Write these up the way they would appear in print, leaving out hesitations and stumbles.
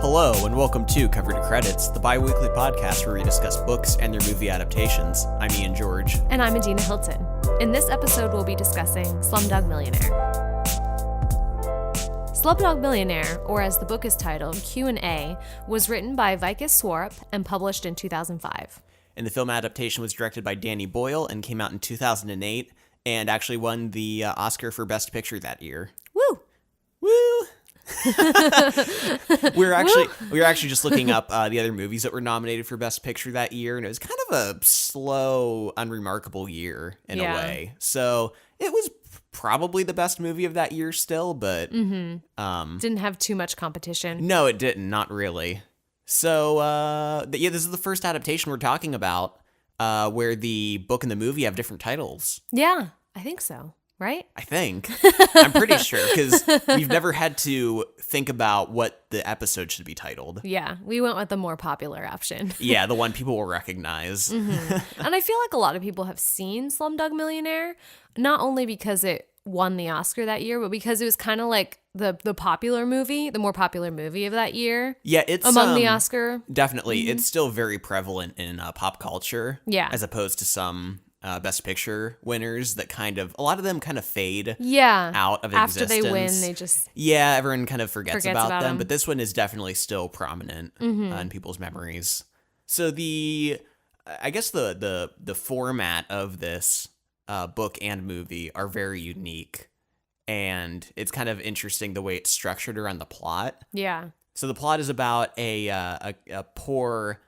Hello, and welcome to Cover to Credits, the bi-weekly podcast where we discuss books and their movie adaptations. I'm Ian George. And I'm Adina Hilton. In this episode, we'll be discussing Slumdog Millionaire. Slumdog Millionaire, or as the book is titled, Q&A, was written by Vikas Swarup and published in 2005. And the film adaptation was directed by Danny Boyle and came out in 2008, and actually won the Oscar for Best Picture that year. Woo! Woo! we were actually just looking up the other movies that were nominated for Best Picture that year, and it was kind of a slow, unremarkable year in a way. So it was probably the best movie of that year still, but Didn't have too much competition. no, it didn't, not really. So this is the first adaptation we're talking about where the book and the movie have different titles. Yeah, I think so. Right? I think. I'm pretty sure, because we've never had to think about what the episode should be titled. Yeah, we went with the more popular option. Yeah, the one people will recognize. And I feel like a lot of people have seen Slumdog Millionaire, not only because it won the Oscar that year, but because it was kind of like the popular movie, the more popular movie of that year. Yeah, it's among the Oscar. Definitely. It's still very prevalent in pop culture. Yeah. As opposed to some Best Picture winners that a lot of them kind of fade out of After existence. they win, they just... Yeah, everyone kind of forgets about them. them. But this one is definitely still prominent in people's memories. So I guess the format of this book and movie are very unique. And it's kind of interesting the way it's structured around the plot. Yeah. So the plot is about a poor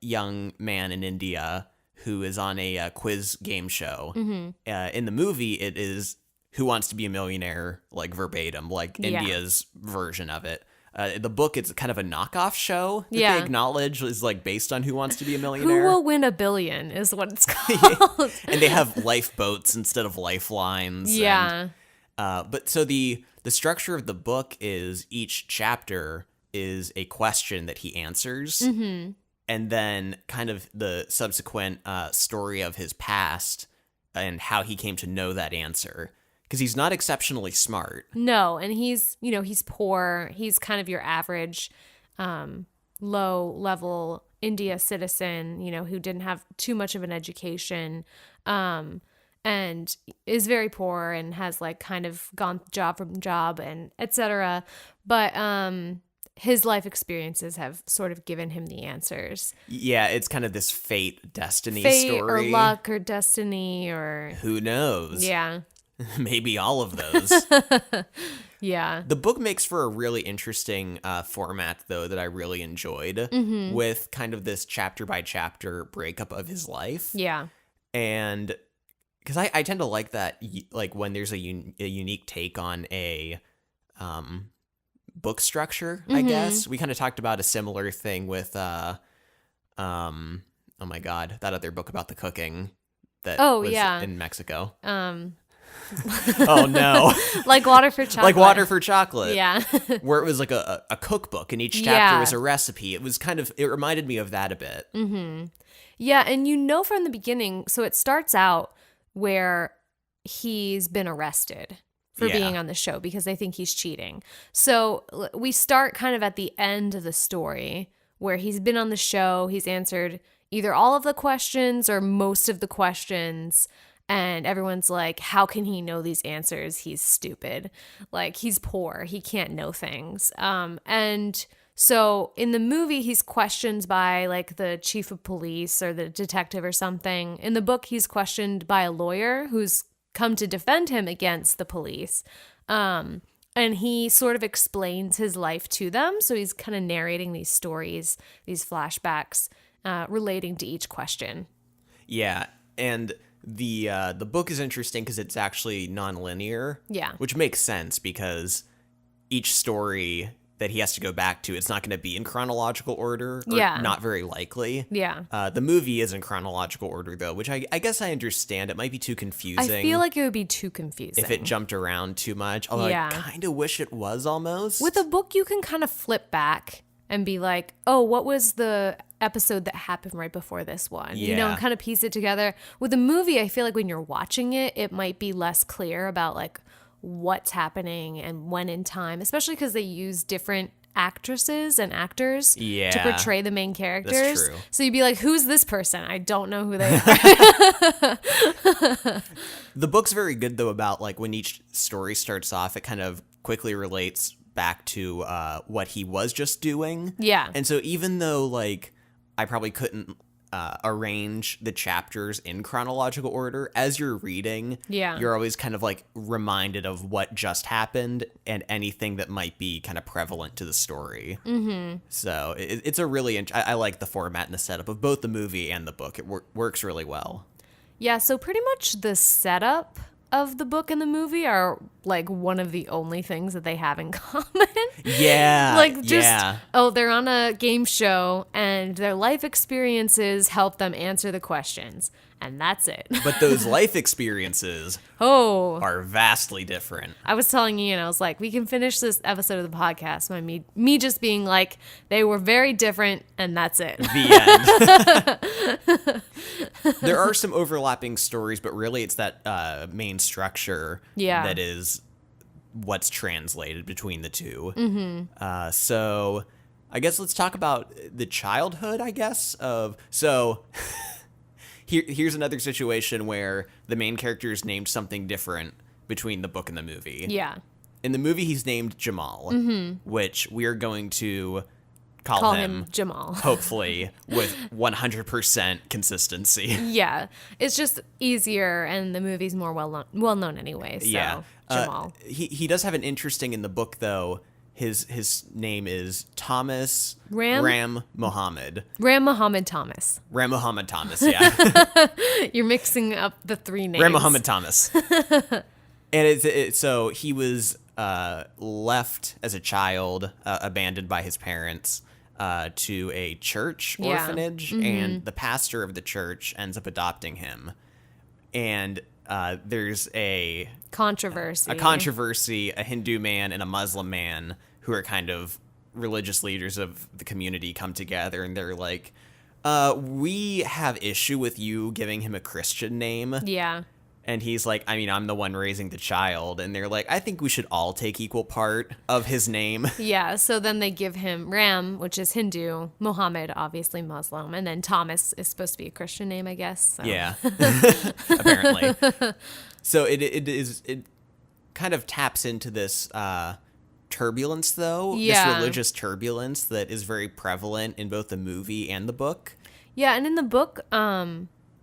young man in India who is on a quiz game show. In the movie, it is Who Wants to Be a Millionaire, like verbatim, like India's version of it. The book, it's kind of a knockoff show that they acknowledge is like based on Who Wants to Be a Millionaire. Who Will Win a Billion is what it's called. And they have lifeboats instead of lifelines. Yeah. But so the structure of the book is each chapter is a question that he answers. And then kind of the subsequent story of his past and how he came to know that answer. Because he's not exceptionally smart. No, and he's poor. He's kind of your average low-level India citizen, who didn't have too much of an education and is very poor and has like kind of gone job from job and etc. But his life experiences have sort of given him the answers. Yeah, it's kind of this destiny fate story. Or luck or destiny or... Who knows? Yeah. Maybe all of those. Yeah. The book makes for a really interesting format, though, that I really enjoyed with kind of this chapter-by-chapter breakup of his life. Yeah. And because I tend to like that, like when there's a unique take on a... book structure, I guess. We kind of talked about a similar thing with oh my god, that other book about the cooking that was in Mexico. Oh no. Like Water for Chocolate. Like Water for Chocolate. Yeah. Where it was like a cookbook and each chapter was a recipe. It reminded me of that a bit. Yeah, and from the beginning, so it starts out where he's been arrested for being on the show because they think he's cheating. So we start kind of at the end of the story where he's been on the show. He's answered either all of the questions or most of the questions. And everyone's like, how can he know these answers? He's stupid. Like, he's poor. He can't know things. And so in the movie, he's questioned by like the chief of police or the detective or something. In the book, he's questioned by a lawyer who's come to defend him against the police. And he sort of explains his life to them. So he's kind of narrating these stories, these flashbacks relating to each question. Yeah. And the book is interesting because it's actually non-linear. Yeah. Which makes sense because each story that he has to go back to, it's not going to be in chronological order, or not very likely. Yeah. The movie is in chronological order, though, which I guess I understand. It might be too confusing. I feel like it would be too confusing. If it jumped around too much. Although I kind of wish it was almost. With a book, you can kind of flip back and be like, oh, what was the episode that happened right before this one? Yeah. And kind of piece it together. With a movie, I feel like when you're watching it, it might be less clear about like what's happening and when in time, especially because they use different actresses and actors Yeah. to portray the main characters. That's true. So you'd be like, who's this person? I don't know who they are. The book's very good, though, about, like, when each story starts off, it kind of quickly relates back to what he was just doing. Yeah. And so even though, like, I probably couldn't arrange the chapters in chronological order, as you're reading, you're always kind of, like, reminded of what just happened and anything that might be kind of prevalent to the story. Mm-hmm. So it's a really... I like the format and the setup of both the movie and the book. It works really well. Yeah, so pretty much the setup of the book and the movie are like one of the only things that they have in common. Yeah. Like just, they're on a game show and their life experiences help them answer the questions. And that's it. But those life experiences are vastly different. I was telling Ian, I was like, we can finish this episode of the podcast by me just being like, they were very different and that's it. The end. There are some overlapping stories, but really it's that main structure that is what's translated between the two. Mm-hmm. So I guess let's talk about the childhood, I guess, of... So... Here's another situation where the main character is named something different between the book and the movie. Yeah. In the movie, he's named Jamal, which we are going to call him Jamal. Hopefully, with 100% consistency. Yeah. It's just easier, and the movie's more well known anyway, so Jamal. He does have an interesting in the book, though. His name is Thomas Ram Muhammad. Ram Muhammad Thomas. Ram Muhammad Thomas, yeah. You're mixing up the three names. Ram Muhammad Thomas. And so he was left as a child, abandoned by his parents, to a church orphanage, and the pastor of the church ends up adopting him. And there's a controversy, a Hindu man and a Muslim man who are kind of religious leaders of the community come together, and they're like, we have issue with you giving him a Christian name. Yeah. And he's like, I mean, I'm the one raising the child. And they're like, I think we should all take equal part of his name. Yeah, so then they give him Ram, which is Hindu, Muhammad, obviously Muslim, and then Thomas is supposed to be a Christian name, I guess. So. Yeah, apparently. So it kind of taps into this turbulence, though. Yeah. This religious turbulence that is very prevalent in both the movie and the book. Yeah, and in the book,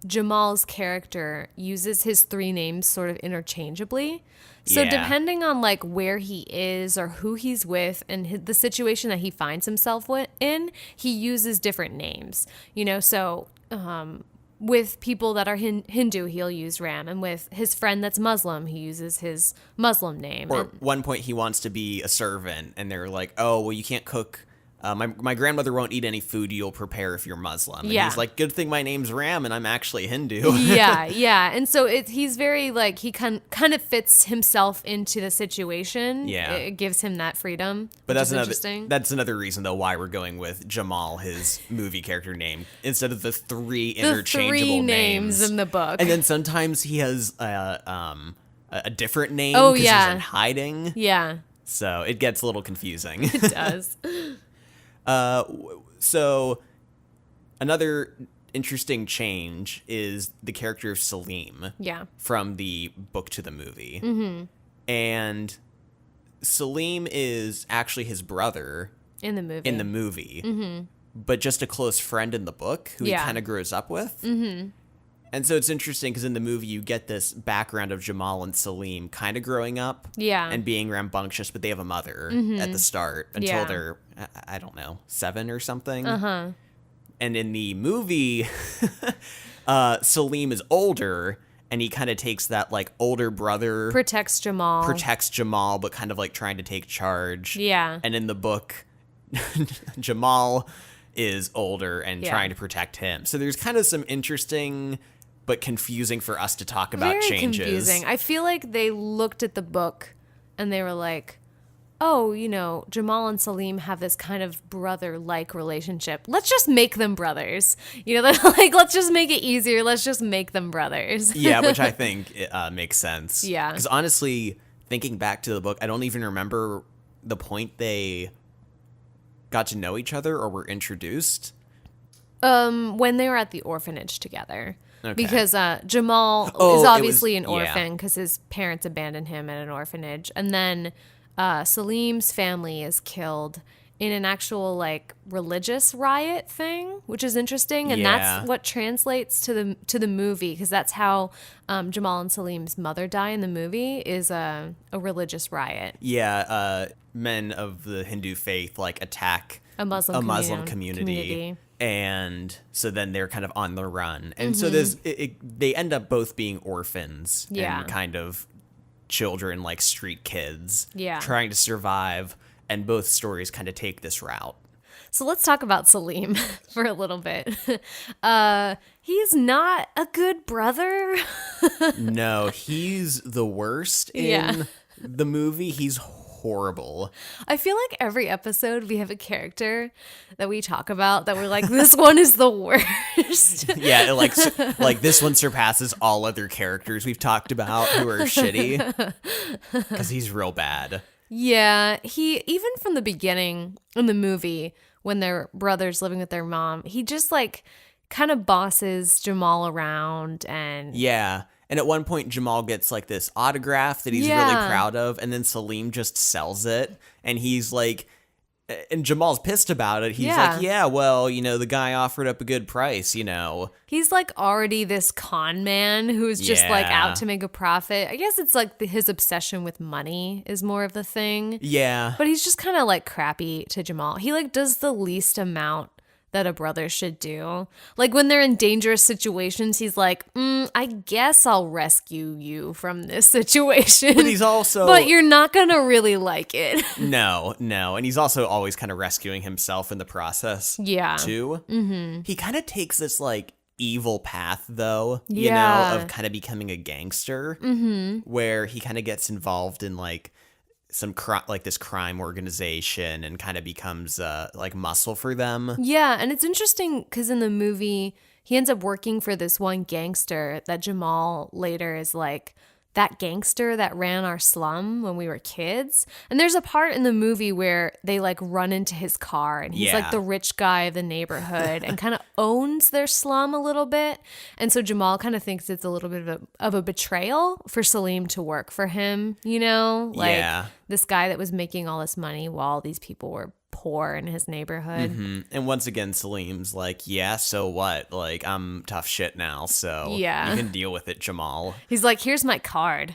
Jamal's character uses his three names sort of interchangeably. So depending on like where he is or who he's with and the situation that he finds himself in, he uses different names. You know, so with people that are Hindu, he'll use Ram, and with his friend that's Muslim, he uses his Muslim name. Or at one point he wants to be a servant, and they're like, oh, well, you can't cook. My grandmother won't eat any food you'll prepare if you're Muslim. And he's like, good thing my name's Ram and I'm actually Hindu. Yeah. And so he's very like, he kind of fits himself into the situation. Yeah. It gives him that freedom. But that's interesting. That's another reason, though, why we're going with Jamal, his movie character name, instead of the three interchangeable names in the book. And then sometimes he has a different name because he's in hiding. Yeah. So it gets a little confusing. It does. So another interesting change is the character of Salim. Yeah. From the book to the movie. Mm-hmm. And Salim is actually his brother in the movie. Mm-hmm. But just a close friend in the book who he kind of grows up with. Mm-hmm. And so it's interesting because in the movie you get this background of Jamal and Salim kind of growing up and being rambunctious, but they have a mother at the start until they're, I don't know, 7 or something. Uh-huh. And in the movie, Salim is older, and he kind of takes that like older brother. Protects Jamal, but kind of like trying to take charge. Yeah. And in the book, Jamal is older and trying to protect him. So there's kind of some interesting but confusing for us to talk about changes. Very confusing. I feel like they looked at the book and they were like, oh, you know, Jamal and Salim have this kind of brother-like relationship. Let's just make them brothers. You know, like, let's just make it easier. Let's just make them brothers. Yeah, which I think makes sense. Yeah. Because honestly, thinking back to the book, I don't even remember the point they got to know each other or were introduced? When they were at the orphanage together. Okay. Because Jamal is obviously an orphan because his parents abandoned him at an orphanage. And then Salim's family is killed in an actual like religious riot thing, which is interesting. And that's what translates to the movie, because that's how Jamal and Salim's mother die in the movie, is a religious riot. Yeah, men of the Hindu faith like attack a Muslim community. And so then they're kind of on the run. And so they end up both being orphans and kind of children, like street kids, trying to survive. And both stories kind of take this route. So let's talk about Salim for a little bit. He's not a good brother. No, he's the worst in the movie. He's horrible. I feel like every episode we have a character that we talk about that we're like, this one is the worst. Yeah, like this one surpasses all other characters we've talked about who are shitty, because he's real bad. Yeah, he, even from the beginning in the movie when they're brothers living with their mom, he just like kind of bosses Jamal around. And yeah. And at one point, Jamal gets like this autograph that he's really proud of, and then Salim just sells it, and he's like, and Jamal's pissed about it. He's like, yeah, well, you know, the guy offered up a good price, you know. He's like already this con man who's just like out to make a profit. I guess it's like his obsession with money is more of the thing. Yeah. But he's just kind of like crappy to Jamal. He like does the least amount that a brother should do. Like when they're in dangerous situations, he's like, I guess I'll rescue you from this situation. But he's also... But you're not going to really like it. No. And he's also always kind of rescuing himself in the process, too. Mm-hmm. He kind of takes this, like, evil path, though, you know, of kind of becoming a gangster, where he kind of gets involved in, like, this crime organization and kind of becomes like muscle for them. Yeah, and it's interesting because in the movie he ends up working for this one gangster that Jamal later is like, that gangster that ran our slum when we were kids. And there's a part in the movie where they like run into his car and he's like the rich guy of the neighborhood and kind of owns their slum a little bit. And so Jamal kind of thinks it's a little bit of a betrayal for Salim to work for him, you know? Like this guy that was making all this money while these people were poor in his neighborhood. Mm-hmm. And once again, Salim's like, yeah, so what? Like, I'm tough shit now, so you can deal with it, Jamal. He's like, here's my card.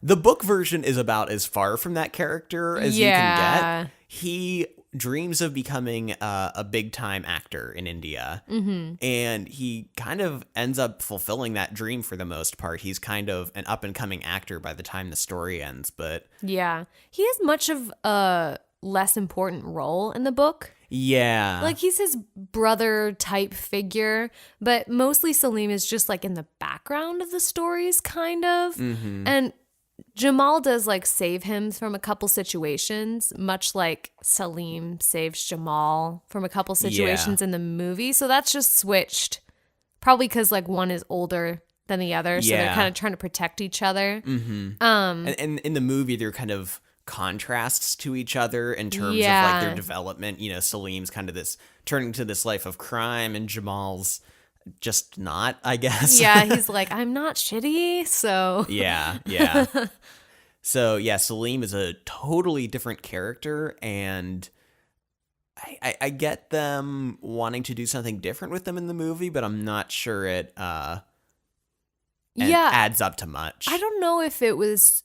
The book version is about as far from that character as you can get. He dreams of becoming a big-time actor in India, and he kind of ends up fulfilling that dream for the most part. He's kind of an up-and-coming actor by the time the story ends, but... Yeah. He has much of a less important role in the book. Yeah. Like, he's his brother-type figure, but mostly Salim is just, like, in the background of the stories, kind of. Mm-hmm. And Jamal does like save him from a couple situations, much like Salim saves Jamal from a couple situations in the movie. So that's just switched, probably because like one is older than the other, so they're kind of trying to protect each other. Mm-hmm. And in the movie, they're kind of contrasts to each other in terms of like their development. You know, Salim's kind of this turning to this life of crime, and Jamal's just not, I guess. Yeah, he's like, I'm not shitty, so... Yeah. So, yeah, Salim is a totally different character, and I get them wanting to do something different with them in the movie, but I'm not sure it adds up to much. I don't know if it was...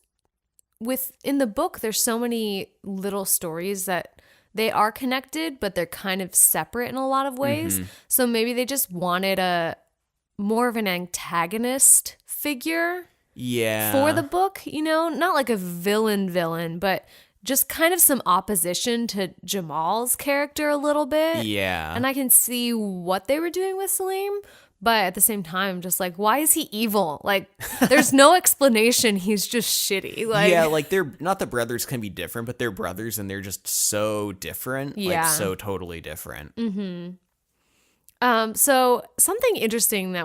in the book, there's so many little stories that they are connected, but they're kind of separate in a lot of ways. Mm-hmm. So maybe they just wanted a more of an antagonist figure for the book, you know? Not like a villain, but just kind of some opposition to Jamal's character a little bit. Yeah. And I can see what they were doing with Salim, but at the same time, just like, why is he evil? Like, there's no explanation. He's just shitty. Like, yeah, like they're not the brothers can be different, but they're brothers and they're just so different. Yeah. Like, so totally different. Mm-hmm. So something interesting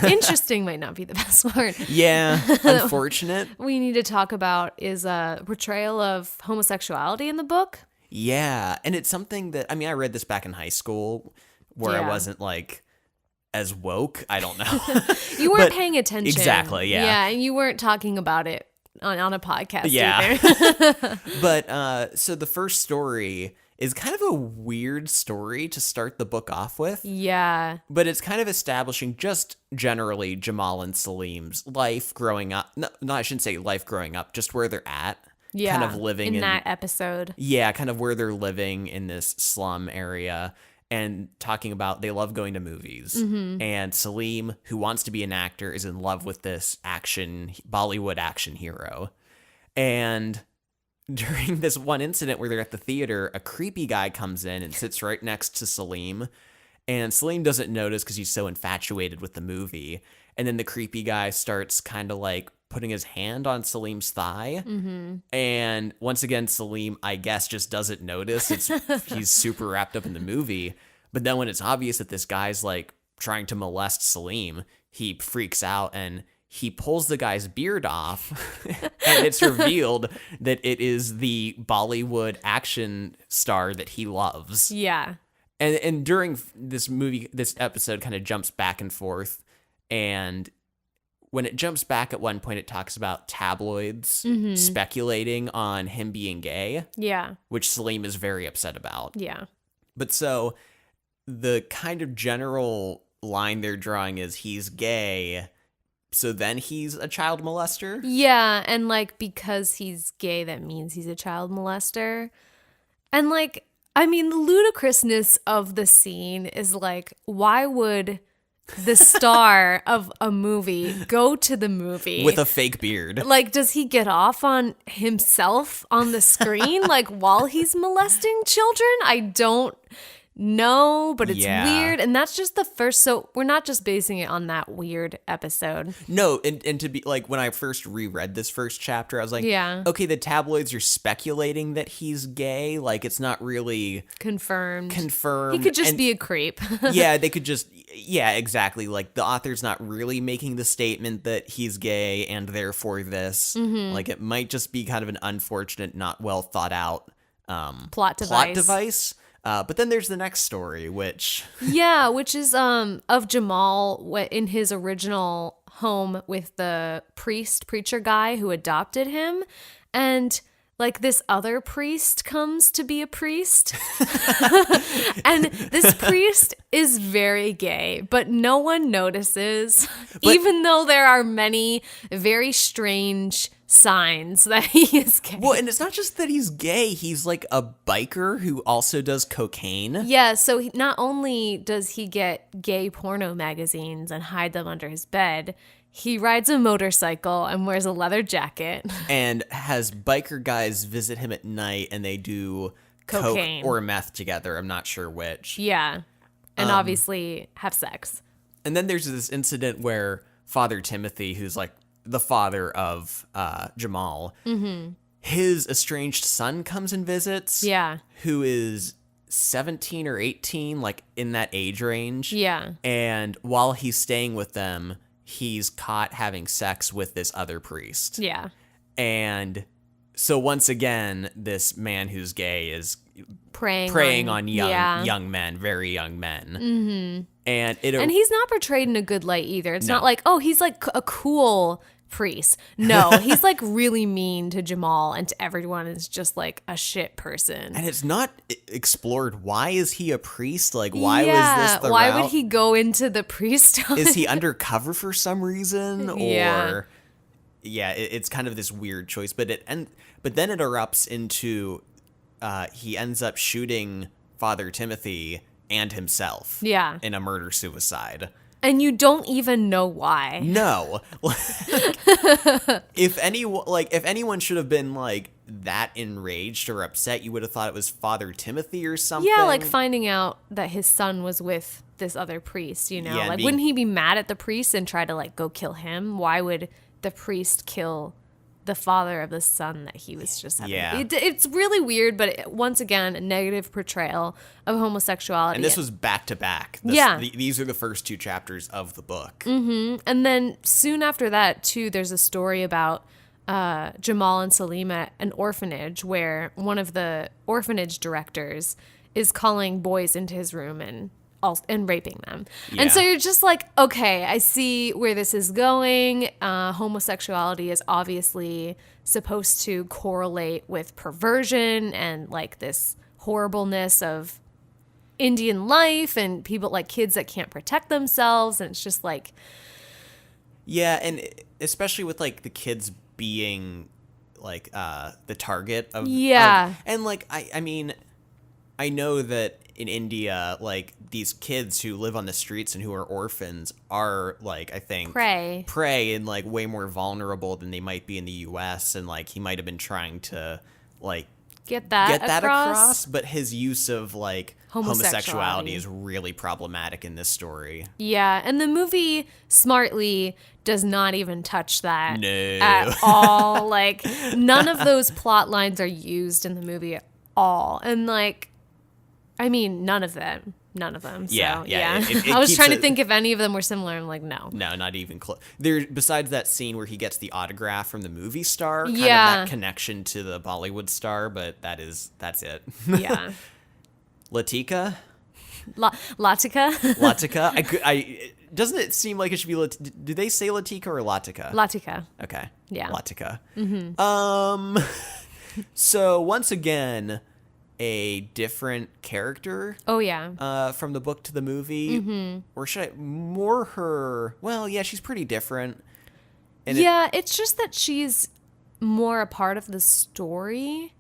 interesting might not be the best word. Yeah, unfortunate. We need to talk about is a portrayal of homosexuality in the book. Yeah, and it's something that, I mean, I read this back in high school where I wasn't like as woke. I don't know. You weren't paying attention. Exactly, yeah. Yeah, and you weren't talking about it on a podcast either. But so the first story is kind of a weird story to start the book off with. Yeah. But it's kind of establishing just generally Jamal and Salim's life growing up. No, I shouldn't say life growing up, just where they're at. Yeah. Kind of living in that episode. Yeah, kind of where they're living in this slum area and talking about they love going to movies. Mm-hmm. And Salim, who wants to be an actor, is in love with this Bollywood action hero. And during this one incident where they're at the theater, a creepy guy comes in and sits right next to Salim. And Salim doesn't notice because he's so infatuated with the movie. And then the creepy guy starts kind of like putting his hand on Salim's thigh. Mm-hmm. And once again, Salim, I guess, just doesn't notice. He's super wrapped up in the movie. But then when it's obvious that this guy's like trying to molest Salim, he freaks out and he pulls the guy's beard this and it's revealed that it is the Bollywood action star that he loves. Yeah. And during this movie, this episode kind of jumps back and forth. And when it jumps back at one point, it talks about tabloids speculating on him being gay. Yeah. Which Salim is very upset about. Yeah. But so the kind of general line they're drawing is he's gay, so then he's a child molester? Yeah, and like because he's gay, that means he's a child molester. And like, I mean, the ludicrousness of the scene is like, why would the star of a movie go to the movie with a fake beard? Like, does he get off on himself on the screen like while he's molesting children? I don't know, but it's weird. And that's just the first. So we're not just basing it on that weird episode. No, and to be like, when I first reread this first chapter, I was like, yeah, okay, the tabloids are speculating that he's gay. Like, it's not really confirmed. He could just be a creep. Yeah, they could just, yeah, exactly. Like, the author's not really making the statement that he's gay and therefore this. Mm-hmm. Like, it might just be kind of an unfortunate, not well thought out plot device. But then there's the next story, which is of Jamal in his original home with the preacher guy who adopted him, and like this other priest comes to be a priest, and this priest is very gay, but no one notices, even though there are many very strange signs that he is gay. Well, and it's not just that he's gay, he's like a biker who also does cocaine. Yeah, so not only does he get gay porno magazines and hide them under his bed, he rides a motorcycle and wears a leather jacket. And has biker guys visit him at night and they do cocaine coke or meth together. I'm not sure which. Yeah, and obviously have sex. And then there's this incident where Father Timothy, who's like the father of Jamal, his estranged son comes and visits. Yeah. Who is 17 or 18, like in that age range. Yeah. And while he's staying with them, he's caught having sex with this other priest. Yeah. And so once again, this man who's gay is preying on young men, very young men. Mm-hmm. And he's not portrayed in a good light either. It's not like, oh, he's like a cool priest. No, he's like really mean to Jamal and to everyone. Is just like a shit person. And it's not explored. Why is he a priest? Like, why was this the why route? would he go into the priesthood? Is he undercover for some reason? Or it's kind of this weird choice. But then it erupts into he ends up shooting Father Timothy and himself. Yeah. In a murder-suicide. And you don't even know why. No. If anyone should have been like that enraged or upset, you would have thought it was Father Timothy or something. Yeah, like finding out that his son was with this other priest, you know? Yeah, wouldn't he be mad at the priest and try to like go kill him? Why would the priest kill the father of the son that he was just having. Yeah. It's really weird, but once again, a negative portrayal of homosexuality. And this was back to back. These are the first 2 chapters of the book. Mm-hmm. And then soon after that, too, there's a story about Jamal and Salim at an orphanage where one of the orphanage directors is calling boys into his room and raping them. Yeah. And so you're just like, okay, I see where this is going. Homosexuality is obviously supposed to correlate with perversion and like this horribleness of Indian life and people like kids that can't protect themselves. And it's just like, yeah. And especially with like the kids being like the target of, and like, I mean, I know that in India, like these kids who live on the streets and who are orphans are like, I think prey and like way more vulnerable than they might be in the US. And like he might have been trying to like get that across, but his use of like homosexuality is really problematic in this story. Yeah, and the movie smartly does not even touch that at all. Like none of those plot lines are used in the movie at all. And like, I mean, none of them. So, yeah. It I was trying to think if any of them were similar. I'm like, no, not even close. There, besides that scene where he gets the autograph from the movie star, kind of Yeah. that connection to the Bollywood star, but that's it. Yeah. Latika, Latika. I doesn't it seem like it should be? Do they say Latika or Latika? Latika. Okay. Yeah. Latika. Mm-hmm. So once again, a different character. Oh yeah. From the book to the movie, or should I more her? Well, yeah, she's pretty different. And it's just that she's more a part of the story,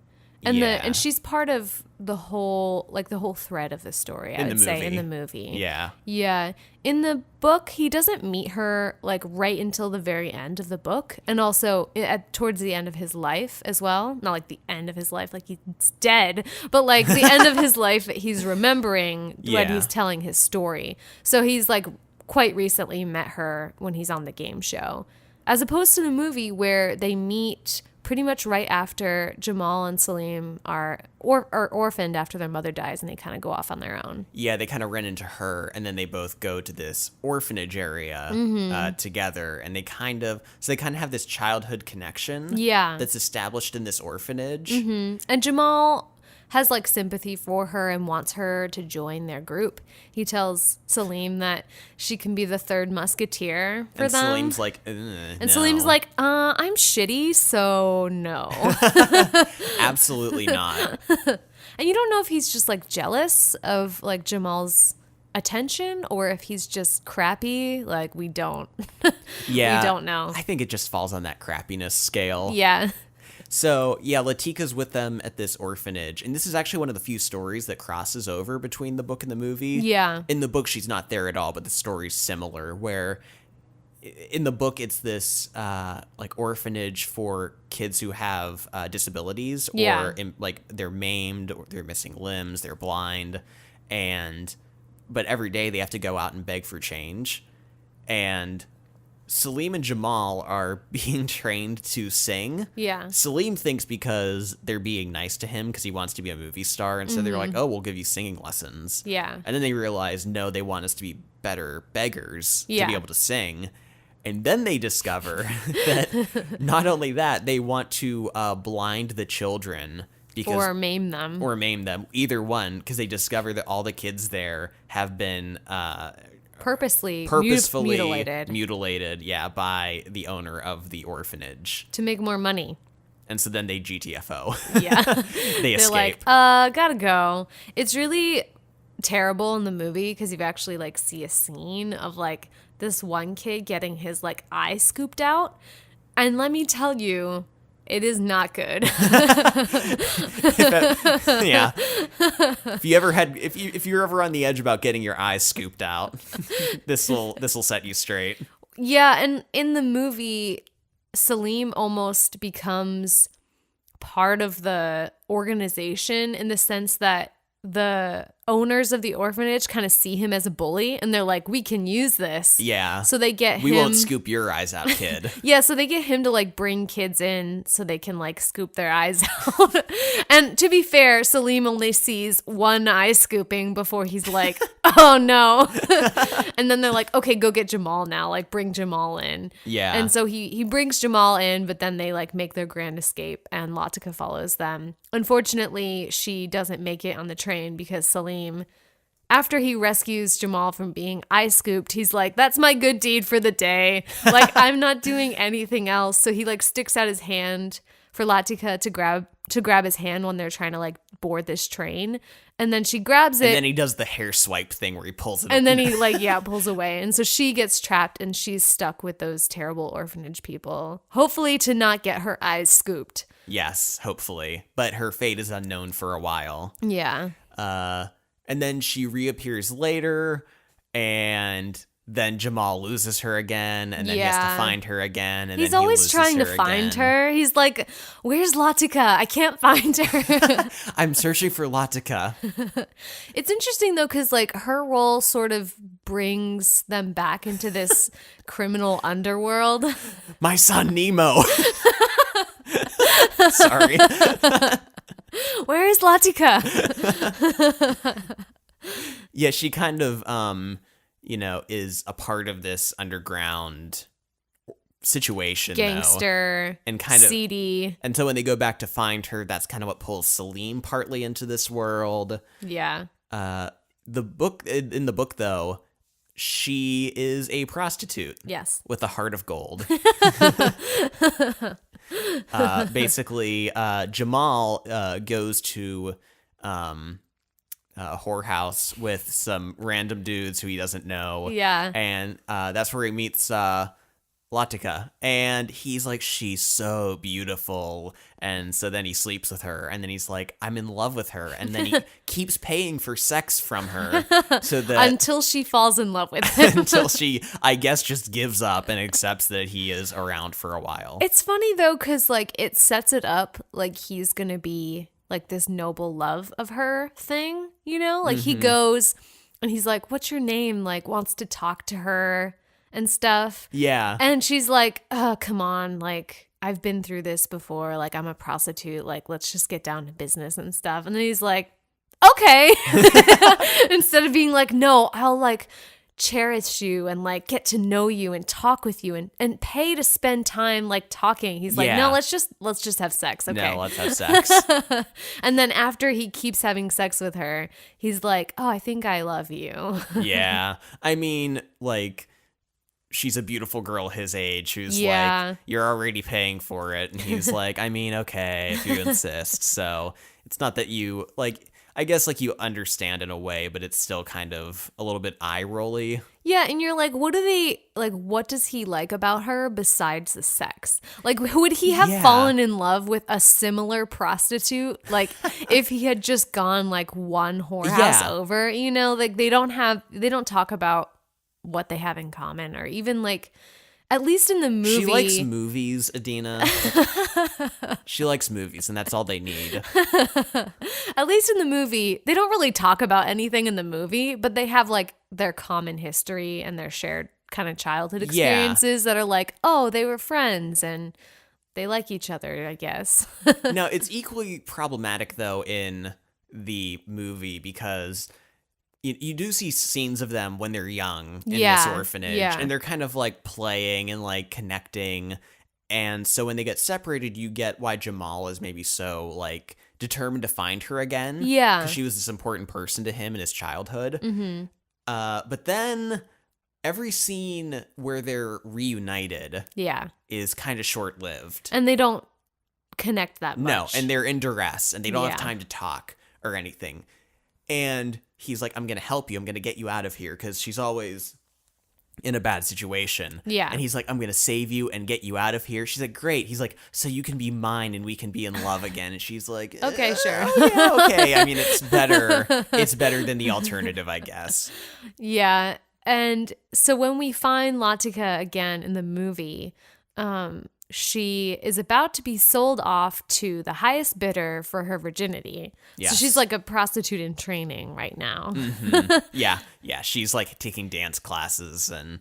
and and she's part of the whole thread of the story. I would say in the movie. Yeah. Yeah. In the book, he doesn't meet her like right until the very end of the book, and also towards the end of his life as well. Not like the end of his life, like he's dead, but like the end of his life that he's remembering when he's telling his story. So he's like quite recently met her when he's on the game show, as opposed to the movie where they meet pretty much right after Jamal and Salim are orphaned after their mother dies, and they kind of go off on their own. Yeah, they kind of run into her, and then they both go to this orphanage area together, and they kind of have this childhood connection. Yeah, that's established in this orphanage. And Jamal has like sympathy for her and wants her to join their group. He tells Salim that she can be the third musketeer for them. Salim's like, and Salim's like, I'm shitty, so no. Absolutely not. And you don't know if he's just like jealous of like Jamal's attention or if he's just crappy. Like we don't. Yeah. We don't know. I think it just falls on that crappiness scale. Yeah. So, yeah, Latika's with them at this orphanage. And this is actually one of the few stories that crosses over between the book and the movie. Yeah. In the book, she's not there at all, but the story's similar, where in the book, it's this like orphanage for kids who have disabilities or like they're maimed or they're missing limbs, they're blind. But every day they have to go out and beg for change. And Salim and Jamal are being trained to sing. Yeah. Salim thinks because they're being nice to him because he wants to be a movie star. And so they're like, oh, we'll give you singing lessons. Yeah. And then they realize, no, they want us to be better beggars to be able to sing. And then they discover that not only that, they want to blind the children. Or maim them. Either one, because they discover that all the kids there have been... purposefully mutilated, by the owner of the orphanage to make more money. And so then they GTFO. Yeah. They escape. They're like, gotta go. It's really terrible in the movie because you actually like see a scene of like this one kid getting his like eye scooped out, and let me tell you, it is not good. Yeah. If you're ever on the edge about getting your eyes scooped out, this will set you straight. Yeah, and in the movie, Salim almost becomes part of the organization in the sense that the owners of the orphanage kind of see him as a bully, and they're like, we can use this. Yeah. So they get him. We won't scoop your eyes out, kid. Yeah, so they get him to like bring kids in so they can like scoop their eyes out. And to be fair, Salim only sees one eye scooping before he's like, oh no. And then they're like, okay, go get Jamal now. Like bring Jamal in. Yeah. And so he brings Jamal in, but then they like make their grand escape and Latika follows them. Unfortunately, she doesn't make it on the train because Salim, after he rescues Jamal from being eye scooped, he's like, that's my good deed for the day. Like, I'm not doing anything else. So he like sticks out his hand for Latika to grab his hand when they're trying to like board this train. And then she grabs it. And then he does the hair swipe thing where he pulls it and up. then he like, yeah, pulls away. And so she gets trapped and she's stuck with those terrible orphanage people. Hopefully to not get her eyes scooped. Yes, hopefully. But her fate is unknown for a while. Yeah. And then she reappears later, and then Jamal loses her again, and then he has to find her again, and he's then he always loses trying to her find again. her. He's like, where's Latika? I can't find her. I'm searching for Latika. It's interesting, though, because like her role sort of brings them back into this criminal underworld. My son, Nemo. Sorry. Where is Latika? Yeah, she kind of, is a part of this underground situation, Gangster, and kind of seedy. And so when they go back to find her, that's kind of what pulls Salim partly into this world. Yeah. In the book, though, she is a prostitute. Yes. With a heart of gold. Basically, Jamal goes to a whorehouse with some random dudes who he doesn't know. Yeah. And that's where he meets Latika. And he's like, she's so beautiful. And so then he sleeps with her. And then he's like, I'm in love with her. And then he keeps paying for sex from her. So that until she falls in love with him. until she, I guess, just gives up and accepts that he is around for a while. It's funny, though, because like it sets it up like he's going to be like this noble love of her thing, you know? Like he goes and he's like, what's your name? Like wants to talk to her and stuff. Yeah. And she's like, oh, come on. Like, I've been through this before. Like, I'm a prostitute. Like, let's just get down to business and stuff. And then he's like, okay. Instead of being like, no, I'll like cherish you and like get to know you and talk with you and pay to spend time like talking. He's like, no, let's just have sex. Okay. No, let's have sex. And then after he keeps having sex with her, he's like, oh, I think I love you. Yeah. I mean, like, she's a beautiful girl his age who's like, you're already paying for it. And he's like, I mean, okay, if you insist. So it's not that you, like, I guess, like, you understand in a way, but it's still kind of a little bit eye-rolly. Yeah, and you're like, what does he like about her besides the sex? Like, would he have fallen in love with a similar prostitute? Like, if he had just gone, like, one whorehouse over, you know? Like, they don't talk about what they have in common, or even like, at least in the movie. She likes movies, Adina. She likes movies, and that's all they need. At least in the movie, they don't really talk about anything in the movie, but they have like their common history and their shared kind of childhood experiences that are like, oh, they were friends and they like each other, I guess. No, it's equally problematic, though, in the movie because you do see scenes of them when they're young in this orphanage, and they're kind of like playing and like connecting. And so when they get separated, you get why Jamal is maybe so like determined to find her again. Yeah. Because she was this important person to him in his childhood. Mm-hmm. But then every scene where they're reunited is kind of short-lived. And they don't connect that much. No, and they're in duress, and they don't have time to talk or anything. And he's like, I'm going to help you. I'm going to get you out of here, because she's always in a bad situation. Yeah. And he's like, I'm going to save you and get you out of here. She's like, great. He's like, so you can be mine and we can be in love again. And she's like, okay, sure. Yeah, okay. I mean, it's better. It's better than the alternative, I guess. Yeah. And so when we find Latika again in the movie, she is about to be sold off to the highest bidder for her virginity. Yes. So she's like a prostitute in training right now. Yeah. She's like taking dance classes, and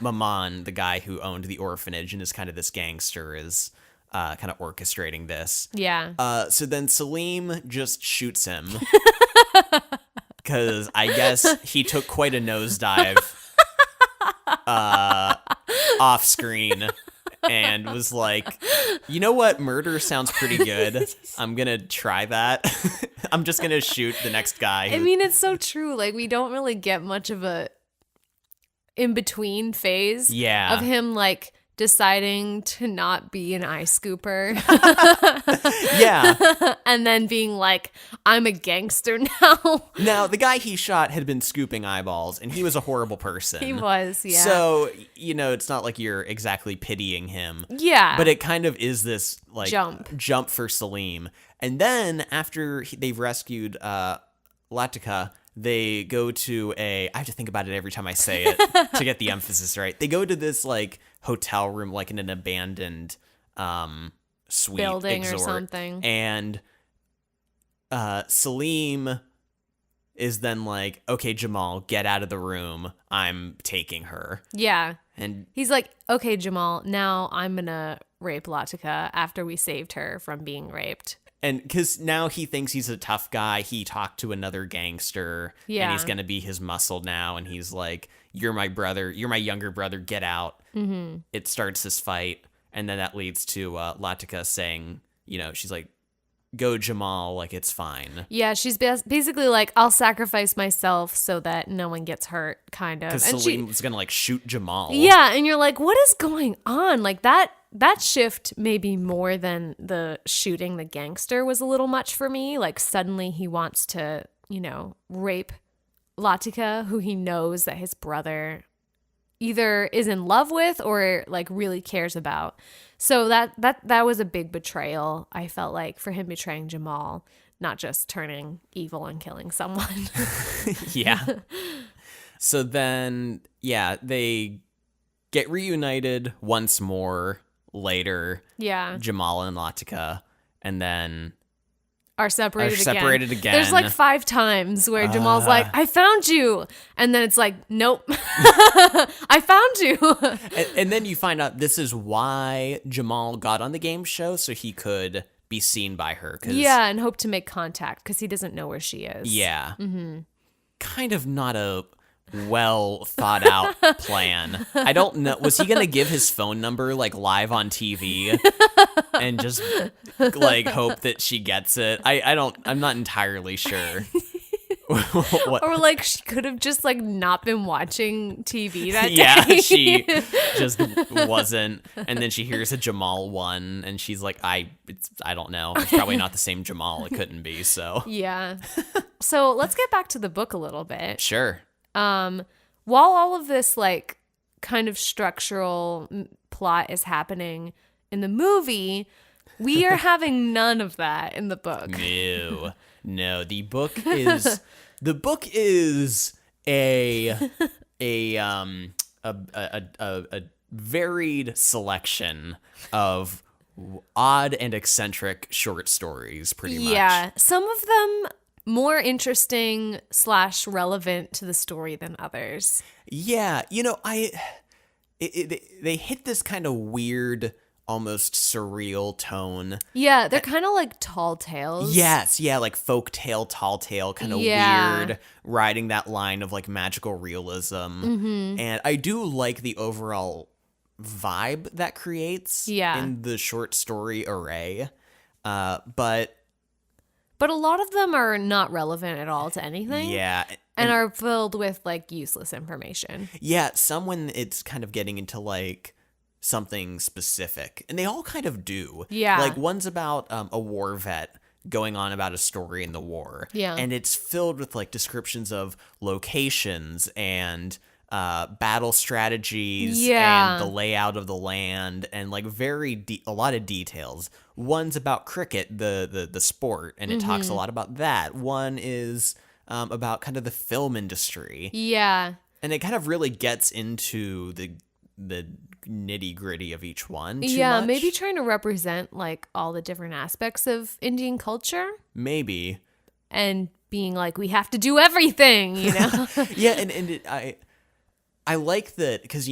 Maman, the guy who owned the orphanage and is kind of this gangster, is kind of orchestrating this. Yeah. So then Salim just shoots him because I guess he took quite a nosedive off screen and was like, you know what? Murder sounds pretty good. I'm going to try that. I'm just going to shoot the next guy. I mean, it's so true. Like, we don't really get much of a in-between phase of him, like, deciding to not be an eye scooper. Yeah. And then being like, I'm a gangster now. Now, the guy he shot had been scooping eyeballs, and he was a horrible person. He was, yeah. So, it's not like you're exactly pitying him. Yeah. But it kind of is this, like, jump for Salim. And then, after they've rescued Latika, they go to I have to think about it every time I say it to get the emphasis right. They go to this, like, hotel room, like in an abandoned suite building or something. And Salim is then like, okay, Jamal, get out of the room. I'm taking her. Yeah. And he's like, okay, Jamal, now I'm going to rape Latika after we saved her from being raped. And because now he thinks he's a tough guy. He talked to another gangster. Yeah. And he's going to be his muscle now. And he's like, you're my brother. You're my younger brother. Get out. Mm-hmm. It starts this fight. And then that leads to Latika saying, she's like, go, Jamal. Like, it's fine. Yeah, she's basically like, I'll sacrifice myself so that no one gets hurt, kind of. Because Salim's going to, like, shoot Jamal. Yeah, and you're like, what is going on? Like, that shift, maybe more than the shooting the gangster, was a little much for me. Like, suddenly he wants to, rape Latika, who he knows that his brother either is in love with or, like, really cares about. So that was a big betrayal, I felt like, for him betraying Jamal, not just turning evil and killing someone. Yeah. So then, they get reunited once more later. Yeah. Jamal and Latika, and then are separated again. There's like 5 times where Jamal's like, I found you. And then it's like, nope. I found you. And then you find out this is why Jamal got on the game show, so he could be seen by her. Yeah, and hope to make contact because he doesn't know where she is. Yeah. Mm-hmm. Kind of not a well thought out plan. I don't know. Was he gonna give his phone number, like, live on TV and just, like, hope that she gets it? I'm not entirely sure. Or, like, she could have just, like, not been watching TV that day. Yeah, she just wasn't. And then she hears a Jamal one, and she's like, I don't know. It's probably not the same Jamal. It couldn't be. So yeah. So let's get back to the book a little bit. Sure. While all of this, like, kind of structural plot is happening in the movie, we are having none of that in the book. No, the book is a varied selection of odd and eccentric short stories, pretty much. Yeah, some of them more interesting / relevant to the story than others. Yeah, they hit this kind of weird, almost surreal tone. Yeah, they're kind of like tall tales. Yes, yeah, like folk tale, tall tale, kind of weird, riding that line of, like, magical realism. Mm-hmm. And I do like the overall vibe that creates in the short story array. But a lot of them are not relevant at all to anything. Yeah. And are filled with, like, useless information. Yeah, some when it's kind of getting into, like, something specific. And they all kind of do. Yeah. Like, one's about a war vet going on about a story in the war. Yeah. And it's filled with, like, descriptions of locations and battle strategies and the layout of the land and, like, a lot of details. One's about cricket, the sport, and it talks a lot about that. One is about kind of the film industry. Yeah. And it kind of really gets into the nitty gritty of each one too Yeah, much. maybe trying to represent like all the different aspects of Indian culture. Maybe. And being like, we have to do everything, you know? Yeah, I like that because,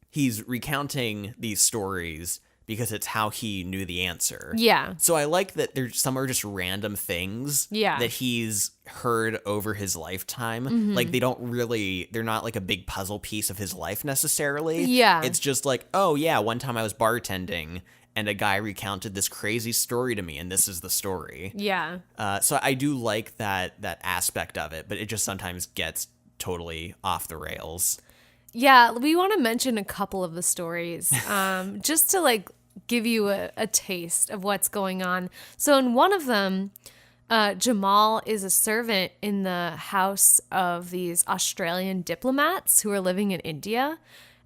he's recounting these stories because it's how he knew the answer. Yeah. So I like that some are just random things that he's heard over his lifetime. Mm-hmm. Like they're not like a big puzzle piece of his life necessarily. Yeah. It's just like, oh yeah, one time I was bartending and a guy recounted this crazy story to me and this is the story. Yeah. So I do like that aspect of it, but it just sometimes gets totally off the rails. Yeah, we want to mention a couple of the stories just to like give you a taste of what's going on. So in one of them, Jamal is a servant in the house of these Australian diplomats who are living in India.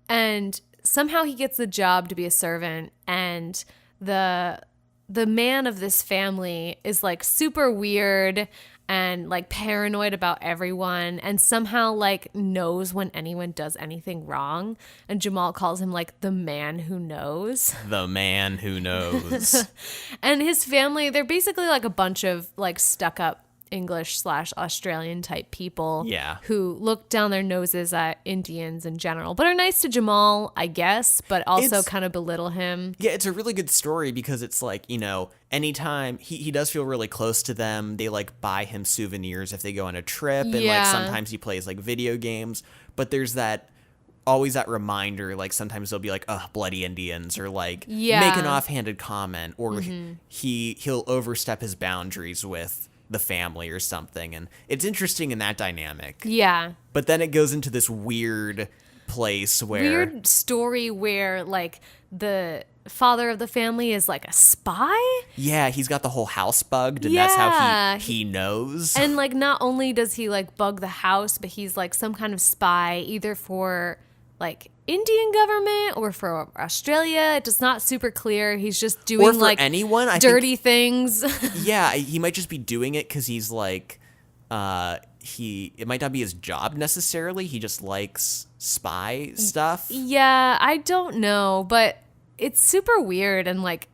And somehow he gets the job to be a servant, and the man of this family is like super weird and like paranoid about everyone, and somehow like knows when anyone does anything wrong. And Jamal calls him like the man who knows. The man who knows. And his family, they're basically like a bunch of like stuck up English/Australian type people who look down their noses at Indians in general, but are nice to Jamal, I guess, but also kind of belittle him. Yeah, it's a really good story because it's like, anytime he does feel really close to them, they like buy him souvenirs if they go on a trip, and like sometimes he plays like video games, but there's always that reminder, like sometimes they'll be like, oh, bloody Indians, or like make an offhanded comment, or he'll overstep his boundaries with the family or something, and it's interesting in that dynamic. Yeah. But then it goes into this weird place where... Weird story where, like, the father of the family is, like, a spy? Yeah, he's got the whole house bugged, and that's how he knows. And, like, not only does he, like, bug the house, but he's, like, some kind of spy, either for, like, Indian government or for Australia. It's not super clear. He's just doing or for like anyone, dirty things. Yeah, he might just be doing it because he's like, it might not be his job necessarily. He just likes spy stuff. Yeah, I don't know, but it's super weird and like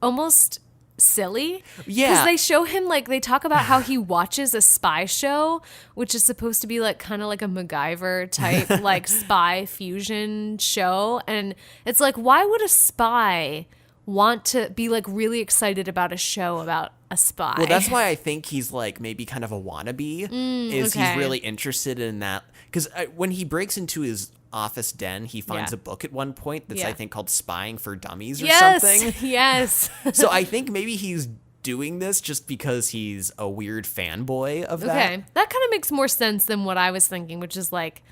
almost silly. Yeah. Because they show him, like, they talk about how he watches a spy show, which is supposed to be like kind of like a MacGyver type like spy fusion show. And it's like, why would a spy want to be like really excited about a show about a spy? Well, that's why I think he's like maybe kind of a wannabe. He's really interested in that. Because when he breaks into his office den, he finds a book at one point that's I think called Spying for Dummies or something. Yes. So I think maybe he's doing this just because he's a weird fanboy of that. Okay. That kind of makes more sense than what I was thinking, which is like,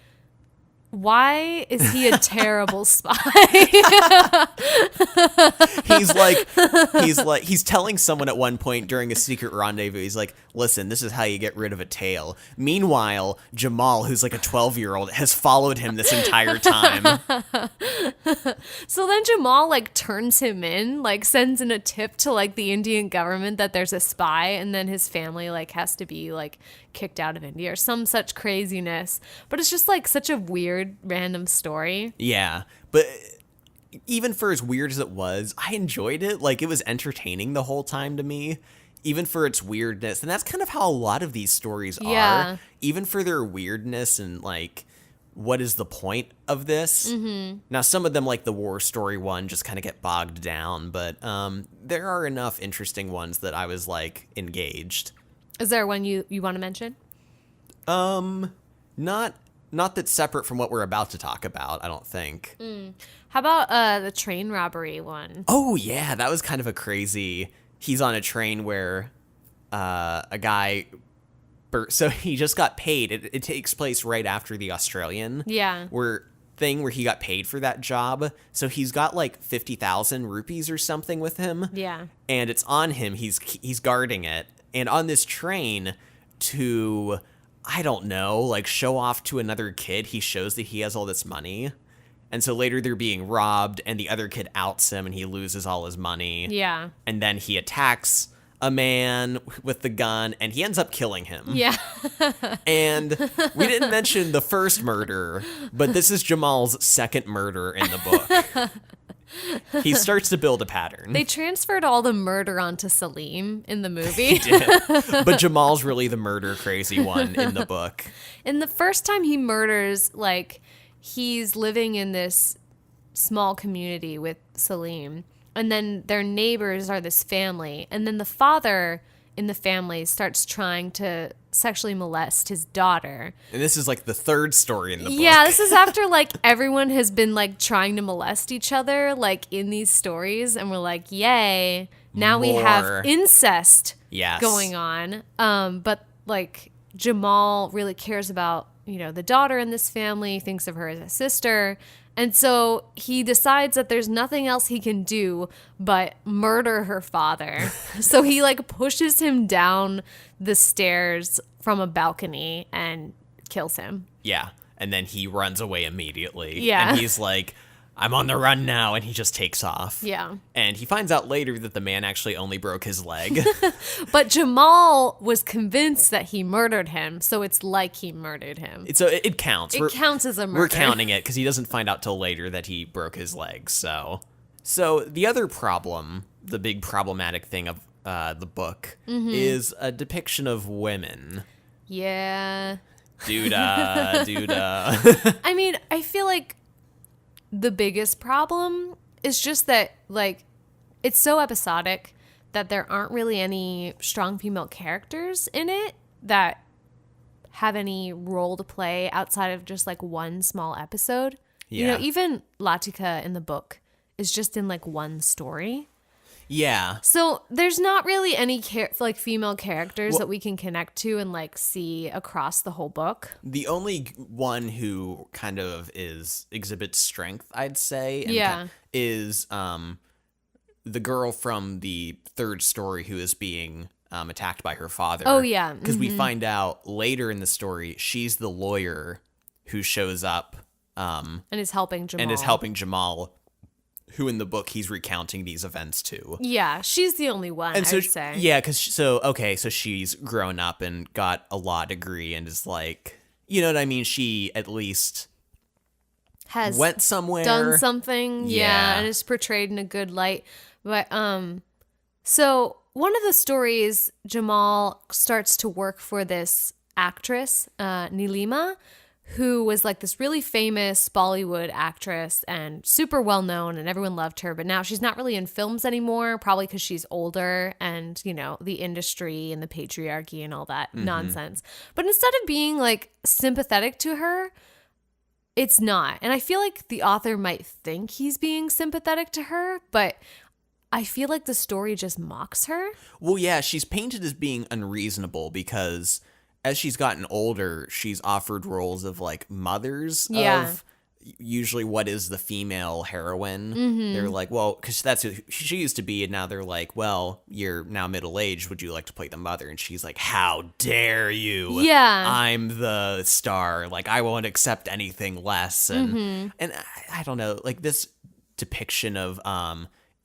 why is he a terrible spy? He's telling someone at one point during a secret rendezvous, he's like, listen, this is how you get rid of a tail. Meanwhile, Jamal, who's like a 12-year-old, has followed him this entire time. So then Jamal like turns him in, like sends in a tip to like the Indian government that there's a spy, and then his family like has to be like kicked out of India or some such craziness. But it's just like such a weird random story. Yeah, but even for as weird as it was, I enjoyed it. Like, it was entertaining the whole time to me, even for its weirdness. And that's kind of how a lot of these stories are, even for their weirdness and like, what is the point of this? Now, some of them, like the war story one, just kind of get bogged down, but there are enough interesting ones that I was like engaged. Is there one you want to mention? Not that's separate from what we're about to talk about, I don't think. How about the train robbery one? Oh, yeah, that was kind of a crazy... He's on a train where a guy... So he just got paid. It takes place right after the Australian where he got paid for that job. So he's got like 50,000 rupees or something with him. Yeah. And it's on him. He's guarding it. And on this train to... I don't know, like show off to another kid, he shows that he has all this money. And so later they're being robbed and the other kid outs him and he loses all his money. Yeah. And then he attacks a man with the gun, and he ends up killing him. Yeah. And we didn't mention the first murder, but this is Jamal's second murder in the book. He starts to build a pattern. They transferred all the murder onto Salim in the movie. But Jamal's really the murder crazy one in the book. And the first time he murders, like, he's living in this small community with Salim, and then their neighbors are this family, and then the father in the family starts trying to sexually molest his daughter. And this is like the third story in the book. Yeah, this is after like everyone has been like trying to molest each other like in these stories, and we're like, yay, now we have incest going on. But like Jamal really cares about, you know, the daughter in this family, thinks of her as a sister. And so he decides that there's nothing else he can do but murder her father. So he like pushes him down the stairs from a balcony and kills him. Yeah. And then he runs away immediately. Yeah. And he's like, I'm on the run now. And he just takes off. Yeah. And he finds out later that the man actually only broke his leg. But Jamal was convinced that he murdered him. So it's like he murdered him. So it counts. It counts as a murder. We're counting it because he doesn't find out till later that he broke his leg. So the other problem, the big problematic thing of the book is a depiction of women. Yeah. Duda. I mean, I feel like the biggest problem is just that, like, it's so episodic that there aren't really any strong female characters in it that have any role to play outside of just, like, one small episode. Yeah. You know, even Latika in the book is just in, like, one story. Yeah. So there's not really any like female characters that we can connect to and like see across the whole book. The only one who kind of exhibits strength, I'd say, is the girl from the third story who is being attacked by her father. Oh yeah, because we find out later in the story she's the lawyer who shows up and is helping Jamal. Who in the book he's recounting these events to. Yeah, she's the only one, and so, I'd say. Yeah, because so she's grown up and got a law degree and is like, you know what I mean? She at least has went somewhere. Done something, yeah, and is portrayed in a good light. But so one of the stories, Jamal starts to work for this actress, Nilima, who was like this really famous Bollywood actress and super well known and everyone loved her. But now she's not really in films anymore, probably because she's older and, you know, the industry and the patriarchy and all that nonsense. But instead of being like sympathetic to her, it's not. And I feel like the author might think he's being sympathetic to her, but I feel like the story just mocks her. Well, yeah, she's painted as being unreasonable because as she's gotten older, she's offered roles of like mothers of usually what is the female heroine. They're like, well, because that's who she used to be, and now they're like, well, you're now middle-aged. Would you like to play the mother? And she's like, how dare you? Yeah, I'm the star. Like, I won't accept anything less. And I don't know, like this depiction of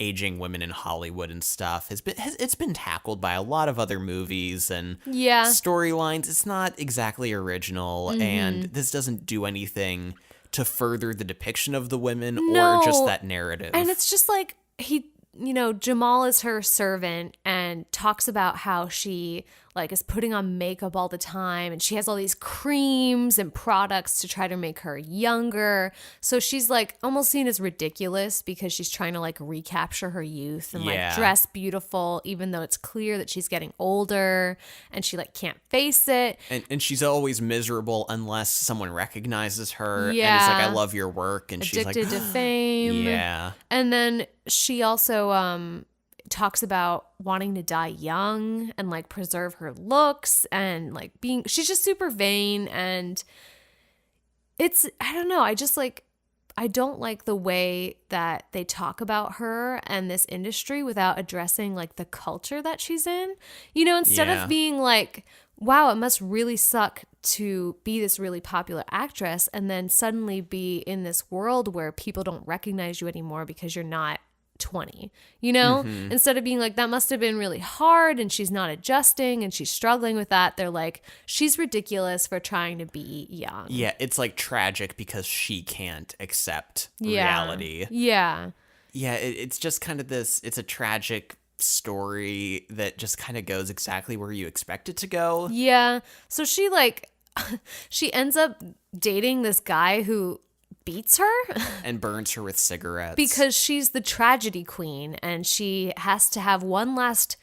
aging women in Hollywood and stuff it's been tackled by a lot of other movies and storylines. It's not exactly original, and this doesn't do anything to further the depiction of the women or just that narrative. And it's just like Jamal is her servant and talks about how she like is putting on makeup all the time and she has all these creams and products to try to make her younger. So she's like almost seen as ridiculous because she's trying to like recapture her youth and like dress beautiful, even though it's clear that she's getting older and she like can't face it. And she's always miserable unless someone recognizes her and is like, I love your work. And addicted she's like, to fame. Yeah. And then she also talks about wanting to die young and like preserve her looks and like she's just super vain, and I don't know, I don't like the way that they talk about her and this industry without addressing like the culture that she's in, instead of being like, wow, it must really suck to be this really popular actress and then suddenly be in this world where people don't recognize you anymore because you're not 20, you know? Instead of being like, that must have been really hard and she's not adjusting and she's struggling with that. They're like, she's ridiculous for trying to be young. Yeah, it's like tragic because she can't accept reality. Yeah. Yeah, it's just kind of this, it's a tragic story that just kind of goes exactly where you expect it to go. Yeah. So she like, she ends up dating this guy who beats her and burns her with cigarettes because she's the tragedy queen and she has to have one last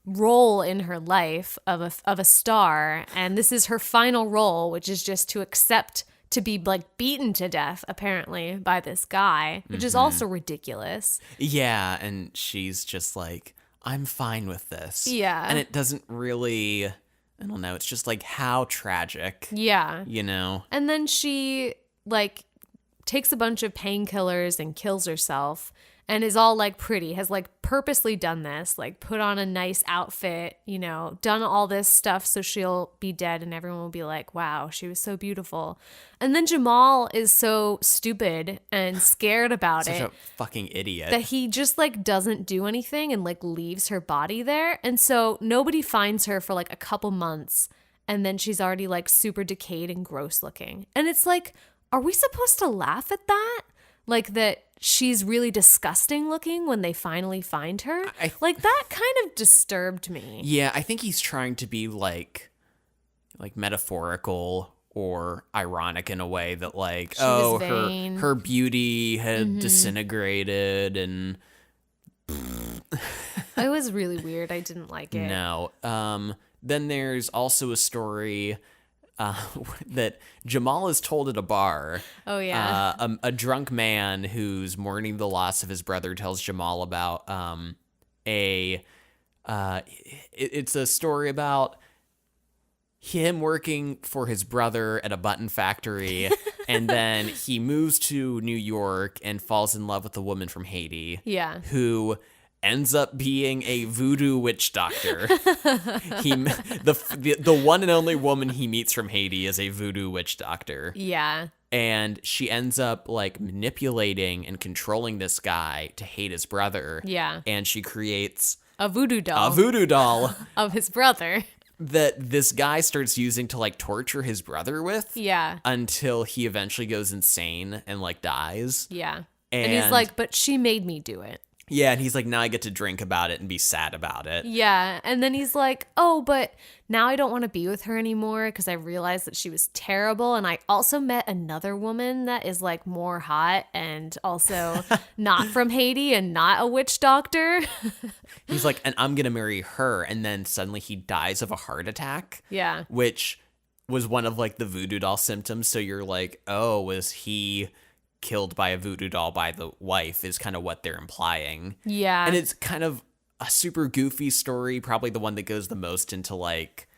role in her life of a star, and this is her final role, which is just to accept to be like beaten to death apparently by this guy, which is also ridiculous. Yeah, and she's just like, I'm fine with this. Yeah. And it doesn't really, I don't know, it's just like how tragic. Yeah. You know. And then she like takes a bunch of painkillers and kills herself and is all like pretty, has like purposely done this, like put on a nice outfit, you know, done all this stuff so she'll be dead and everyone will be like, wow, she was so beautiful. And then Jamal is so stupid and scared about Such it. a fucking idiot. That he just like doesn't do anything and like leaves her body there. And so nobody finds her for like a couple months and then she's already like super decayed and gross looking. And it's like, are we supposed to laugh at that? Like that she's really disgusting looking when they finally find her? Like that kind of disturbed me. Yeah, I think he's trying to be like metaphorical or ironic in a way that like, her beauty had disintegrated and it was really weird. I didn't like it. No. Then there's also a story that Jamal is told at a bar. Oh, yeah. A drunk man who's mourning the loss of his brother tells Jamal about it's a story about him working for his brother at a button factory, and then he moves to New York and falls in love with a woman from Haiti. Yeah. Who ends up being a voodoo witch doctor. The one and only woman he meets from Haiti is a voodoo witch doctor. Yeah. And she ends up like manipulating and controlling this guy to hate his brother. Yeah. And she creates a voodoo doll of his brother that this guy starts using to like torture his brother with. Yeah. Until he eventually goes insane and like dies. Yeah. And he's like, but she made me do it. Yeah, and he's like, now I get to drink about it and be sad about it. Yeah, and then he's like, oh, but now I don't want to be with her anymore because I realized that she was terrible. And I also met another woman that is like more hot and also not from Haiti and not a witch doctor. He's like, and I'm going to marry her. And then suddenly he dies of a heart attack. Yeah. Which was one of like the voodoo doll symptoms. So you're like, oh, was he killed by a voodoo doll by the wife is kind of what they're implying. Yeah. And it's kind of a super goofy story, probably the one that goes the most into like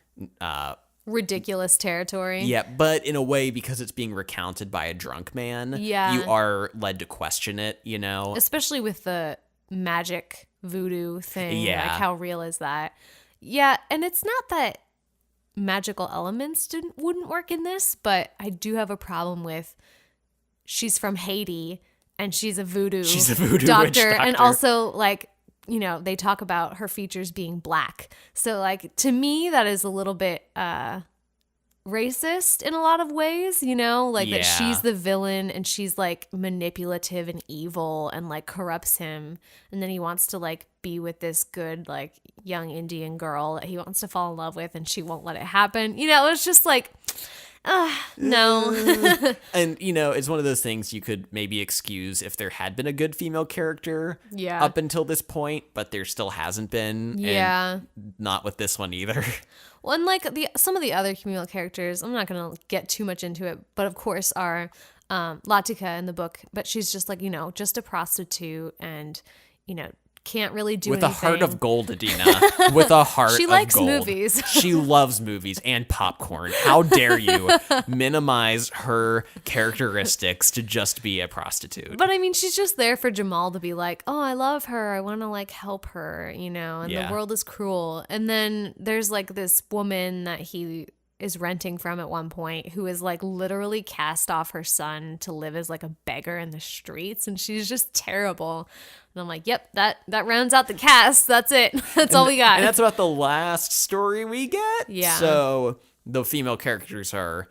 ridiculous territory. Yeah, but in a way, because it's being recounted by a drunk man, yeah, you are led to question it, you know? Especially with the magic voodoo thing. Yeah. Like, how real is that? Yeah, and it's not that magical elements wouldn't work in this, but I do have a problem with she's from Haiti and she's a voodoo doctor. And also, like, you know, they talk about her features being black. So, like, to me, that is a little bit racist in a lot of ways, you know? Like, that she's the villain and she's, like, manipulative and evil and, like, corrupts him. And then he wants to, like, be with this good, like, young Indian girl that he wants to fall in love with and she won't let it happen. You know, it's just like... no. And, you know, it's one of those things you could maybe excuse if there had been a good female character up until this point, but there still hasn't been. Yeah. And not with this one either. Well, and like some of the other female characters, I'm not going to get too much into it, but of course are Latika in the book, but she's just like, you know, just a prostitute and, you know, can't really do anything. With a heart of gold, Adina. With a heart of gold. She likes movies. She loves movies and popcorn. How dare you minimize her characteristics to just be a prostitute? But I mean, she's just there for Jamal to be like, oh, I love her. I want to like help her, you know, and the world is cruel. And then there's like this woman that he is renting from at one point, who is like literally cast off her son to live as like a beggar in the streets, and she's just terrible. And I'm like, yep, that rounds out the cast. That's it. That's all we got. And that's about the last story we get. Yeah. So the female characters are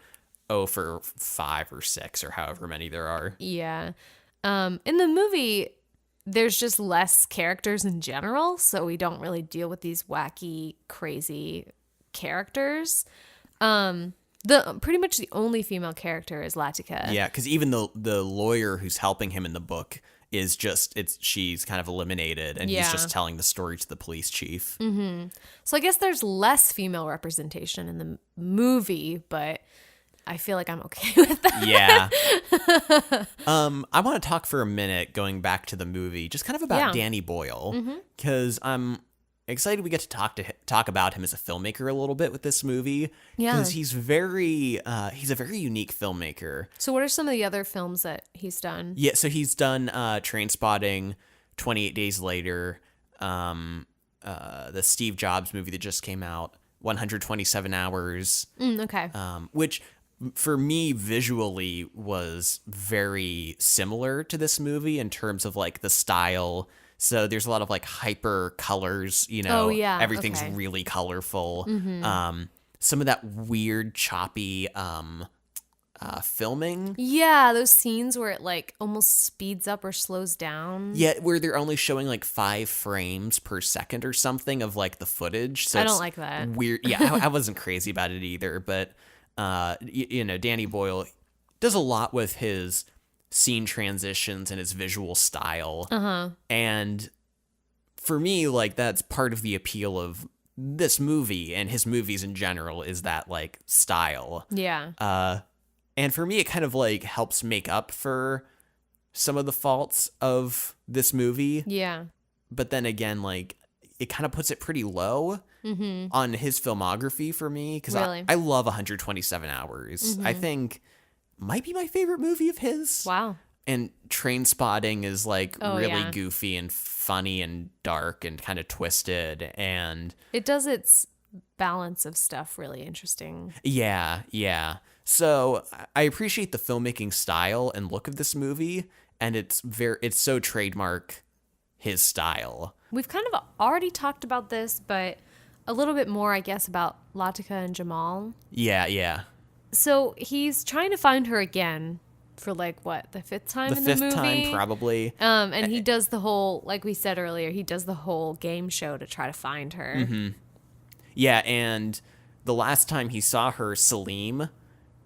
for 5 or 6 or however many there are. Yeah. In the movie, there's just less characters in general, so we don't really deal with these wacky, crazy characters. Pretty much the only female character is Latika. Yeah, because even the lawyer who's helping him in the book is she's kind of eliminated, and he's just telling the story to the police chief. Mm-hmm. So I guess there's less female representation in the movie, but I feel like I'm okay with that. Yeah. I want to talk for a minute, going back to the movie, just kind of about Danny Boyle, because I'm excited we get to talk about him as a filmmaker a little bit with this movie, because he's a very unique filmmaker. So what are some of the other films that he's done? Yeah, so he's done Trainspotting, 28 Days Later, the Steve Jobs movie that just came out, 127 Hours. Okay. Which for me visually was very similar to this movie in terms of like the style. So there's a lot of like hyper colors, everything's really colorful. Some of that weird choppy filming. Yeah, those scenes where it like almost speeds up or slows down. Yeah, where they're only showing like 5 frames per second or something of like the footage. So I don't like that. Weird. Yeah, I wasn't crazy about it either, but Danny Boyle does a lot with his scene transitions and his visual style. And for me, like, that's part of the appeal of this movie and his movies in general, is that like style. Yeah. And for me, it kind of like helps make up for some of the faults of this movie. Yeah. But then again, like, it kind of puts it pretty low on his filmography for me, because really? I love 127 Hours. I think might be my favorite movie of his. Wow. And Trainspotting is like really goofy and funny and dark and kind of twisted, and it does its balance of stuff really interesting. Yeah. So I appreciate the filmmaking style and look of this movie, and it's so trademark his style. We've kind of already talked about this, but a little bit more, I guess, about Latika and Jamal. Yeah. So he's trying to find her again for like what, the 5th time in the movie? The 5th time, probably. And he does the whole, like we said earlier, he does the whole game show to try to find her. Yeah, and the last time he saw her, Salim,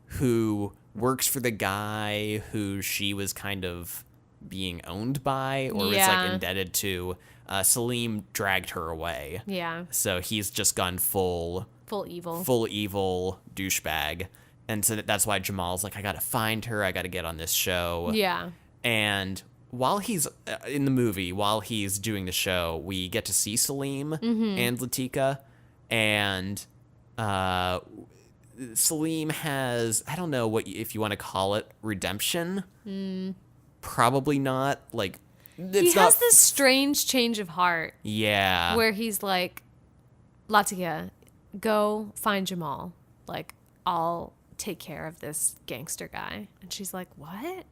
who works for the guy who she was kind of being owned by or is like indebted to, Salim dragged her away. Yeah. So he's just gone full evil douchebag. And so that's why Jamal's like, I got to find her. I got to get on this show. Yeah. And while he's in the movie, while he's doing the show, we get to see Salim and Latika. And Salim has, I don't know if you want to call it, redemption. Probably not. Like, he has this strange change of heart. Yeah. Where he's like, Latika, go find Jamal. Like, I'll take care of this gangster guy. And she's like, what?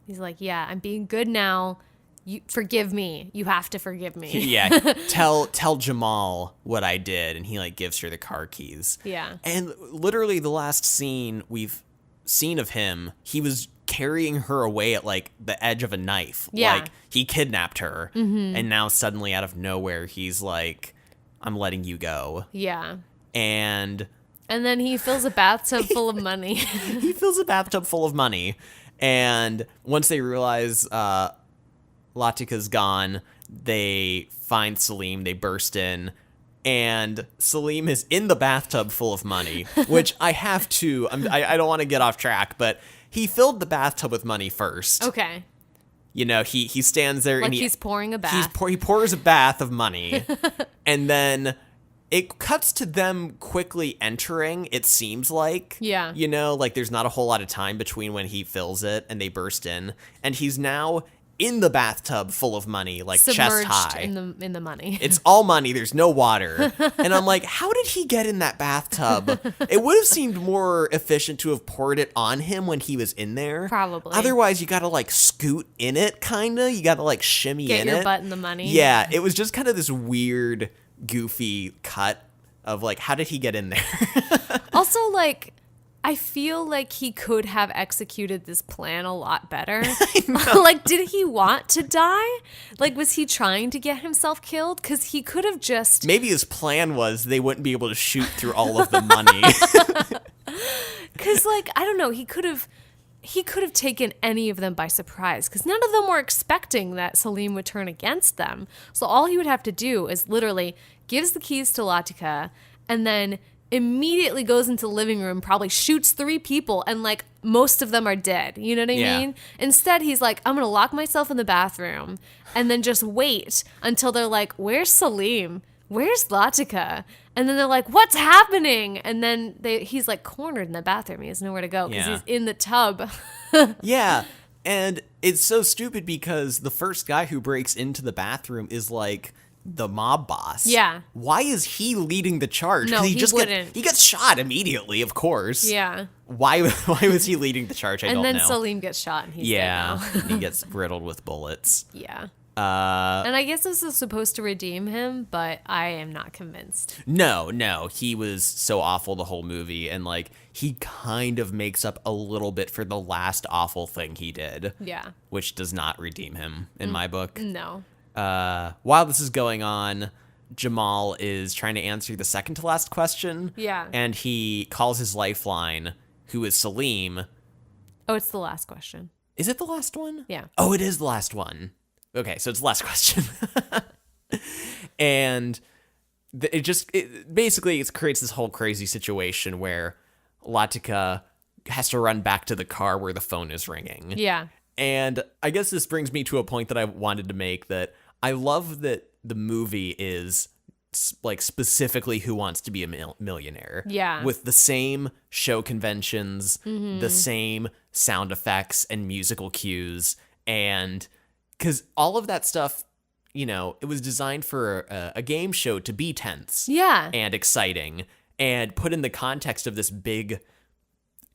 He's like, yeah, I'm being good now. You forgive me. You have to forgive me. Yeah. Tell Jamal what I did. And he like gives her the car keys. Yeah. And literally the last scene we've seen of him, he was carrying her away at like the edge of a knife. Yeah. Like he kidnapped her. And now suddenly out of nowhere, he's like, I'm letting you go. Yeah. And then he fills a bathtub full of money. He fills a bathtub full of money. And once they realize Latika's gone, they find Salim, they burst in, and Salim is in the bathtub full of money, which I have to, I don't want to get off track, but he filled the bathtub with money first. Okay. You know, he stands there and he's pouring a bath. He pours a bath of money, and then it cuts to them quickly entering, it seems like. Yeah. You know, like there's not a whole lot of time between when he fills it and they burst in. And he's now in the bathtub full of money, like submerged chest high. in the money. It's all money. There's no water. And I'm like, how did he get in that bathtub? It would have seemed more efficient to have poured it on him when he was in there. Probably. Otherwise, you got to like scoot in it, kind of. You got to like shimmy Get in your it. butt in the money. Yeah, it was just kind of this weird, goofy cut of like, how did he get in there? Also, like, I feel like he could have executed this plan a lot better. Like, did he want to die? Like, was he trying to get himself killed? Because he could have just... Maybe his plan was they wouldn't be able to shoot through all of the money. Because, like, I don't know, he could have taken any of them by surprise because none of them were expecting that Salim would turn against them. So all he would have to do is literally gives the keys to Latika and then immediately goes into the living room, probably shoots 3 people, and like most of them are dead. You know what I mean? Instead, he's like, I'm going to lock myself in the bathroom and then just wait until they're like, where's Salim? Where's Latika? And then they're like, what's happening? And then he's like cornered in the bathroom. He has nowhere to go because he's in the tub. Yeah. And it's so stupid because the first guy who breaks into the bathroom is like the mob boss. Yeah. Why is he leading the charge? No, he just wouldn't. He gets shot immediately, of course. Yeah. Why was he leading the charge? I don't know. And then Salim gets shot and he's dead now. He gets riddled with bullets. Yeah. And I guess this is supposed to redeem him, but I am not convinced. No, he was so awful the whole movie, and like he kind of makes up a little bit for the last awful thing he did. Yeah. Which does not redeem him in my book. No. While this is going on, Jamal is trying to answer the second to last question. Yeah. And he calls his lifeline, who is Salim. Oh, it's the last question. Is it the last one? Yeah. Oh, it is the last one. Okay, so it's the last question. And it basically creates this whole crazy situation where Latika has to run back to the car where the phone is ringing. Yeah. And I guess this brings me to a point that I wanted to make, that I love that the movie is like specifically Who Wants to Be a Millionaire. Yeah. With the same show conventions, the same sound effects and musical cues, and because all of that stuff, you know, it was designed for a game show to be tense. Yeah. And exciting, and put in the context of this big,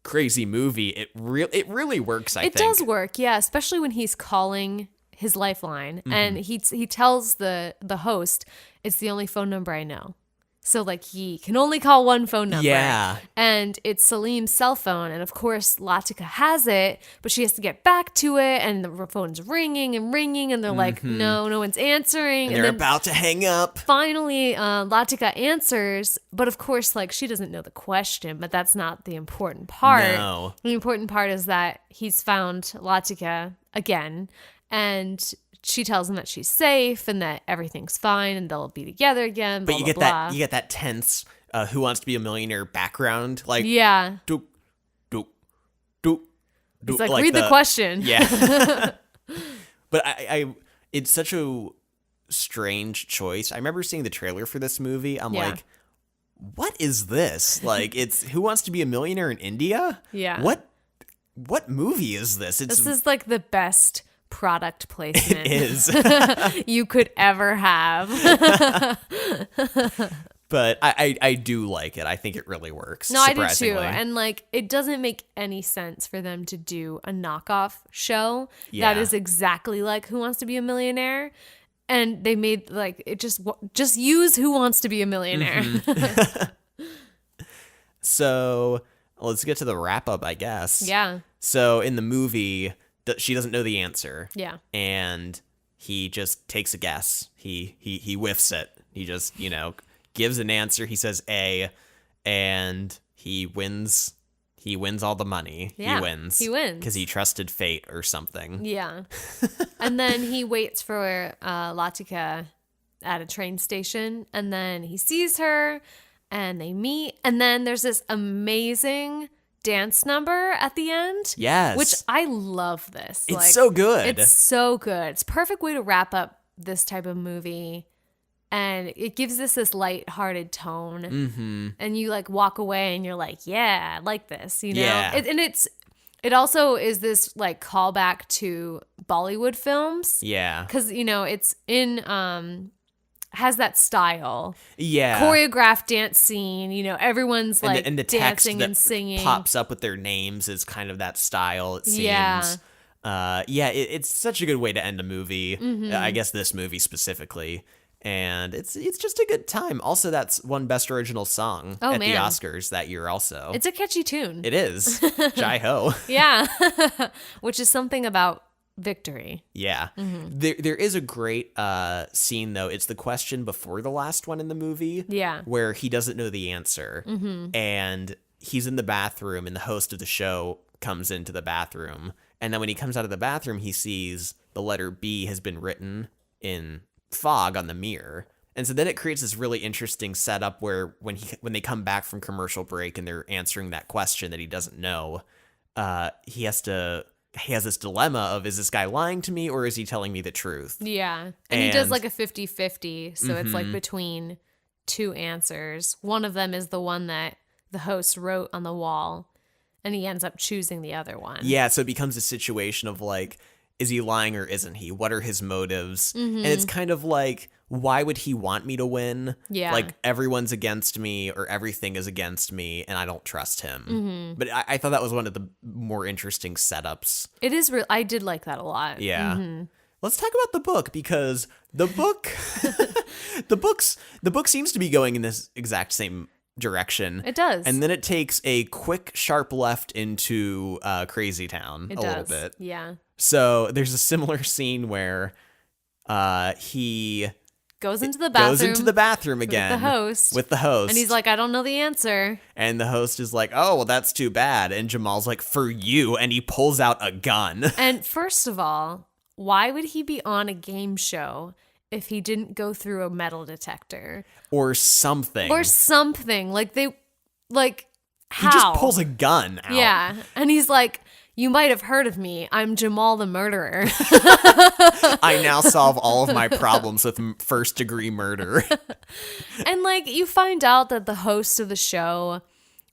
crazy movie, it really works. I think it does work, yeah, especially when he's calling his lifeline and he tells the host it's the only phone number I know. So like he can only call one phone number. Yeah. And it's Salim's cell phone, and of course Latika has it, but she has to get back to it, and the phone's ringing and ringing, and they're like, no one's answering. And they're about to hang up. Finally, Latika answers, but of course, like, she doesn't know the question, but that's not the important part. No. The important part is that he's found Latika again, and she tells him that she's safe and that everything's fine and they'll be together again. Blah, but you blah, get blah. you get that tense Who Wants to Be a Millionaire background, like yeah. Doop, doop, doop, doop. It's like read the question. Yeah. But I it's such a strange choice. I remember seeing the trailer for this movie. I'm like, what is this? Like, it's Who Wants to Be a Millionaire in India? Yeah. What movie is this? This is like the best product placement it is. you could ever have. But I do like it. I think it really works. No, I do too. And like, it doesn't make any sense for them to do a knockoff show that is exactly like Who Wants to Be a Millionaire. And they made like it just use Who Wants to Be a Millionaire. So let's get to the wrap up, I guess. Yeah. So in the movie, she doesn't know the answer. Yeah. And he just takes a guess. He whiffs it. He just, gives an answer. He says A, and he wins. He wins all the money. Yeah, he wins. Because he trusted fate or something. Yeah. And then he waits for Latika at a train station, and then he sees her, and they meet, and then there's this amazing dance number at the end. Yes. Which I love this. It's so good. It's so good. It's a perfect way to wrap up this type of movie. And it gives this lighthearted tone. Mm-hmm. And you like walk away and you're like, yeah, I like this, Yeah. And it's It also is this like callback to Bollywood films. Yeah. Because, it's in, has that style. Yeah. Choreographed dance scene, everyone's like and the dancing text and singing. pops up with their names is kind of that style, it seems. Yeah. It's such a good way to end a movie. I guess this movie specifically. And it's just a good time. Also, that's won Best Original Song at the Oscars that year also. It's a catchy tune. It is. Jai Ho. Yeah. Which is something about victory. Yeah. There is a great scene, though. It's the question before the last one in the movie. Yeah. Where he doesn't know the answer. And he's in the bathroom, and the host of the show comes into the bathroom. And then when he comes out of the bathroom, he sees the letter B has been written in fog on the mirror. And so then it creates this really interesting setup where when they come back from commercial break and they're answering that question that he doesn't know, he has this dilemma of, is this guy lying to me or is he telling me the truth? Yeah. And he does like a 50-50. So it's like between two answers. One of them is the one that the host wrote on the wall, and he ends up choosing the other one. Yeah. So it becomes a situation of like, is he lying or isn't he? What are his motives? And it's kind of like, why would he want me to win? Yeah. Like, everyone's against me or everything is against me and I don't trust him. But I thought that was one of the more interesting setups. It is real. I did like that a lot. Yeah. Let's talk about the book, because the book the book seems to be going in this exact same direction. It does. And then it takes a quick, sharp left into Crazy Town little bit. Yeah. So there's a similar scene where he goes into the bathroom again with the host. And he's like, I don't know the answer. And the host is like, oh, well, that's too bad. And Jamal's like, for you. And he pulls out a gun. And first of all, why would he be on a game show if he didn't go through a metal detector? Or something. How? He just pulls a gun out. Yeah. And he's like, you might have heard of me. I'm Jamal the murderer. I now solve all of my problems with first-degree murder. And like, you find out that the host of the show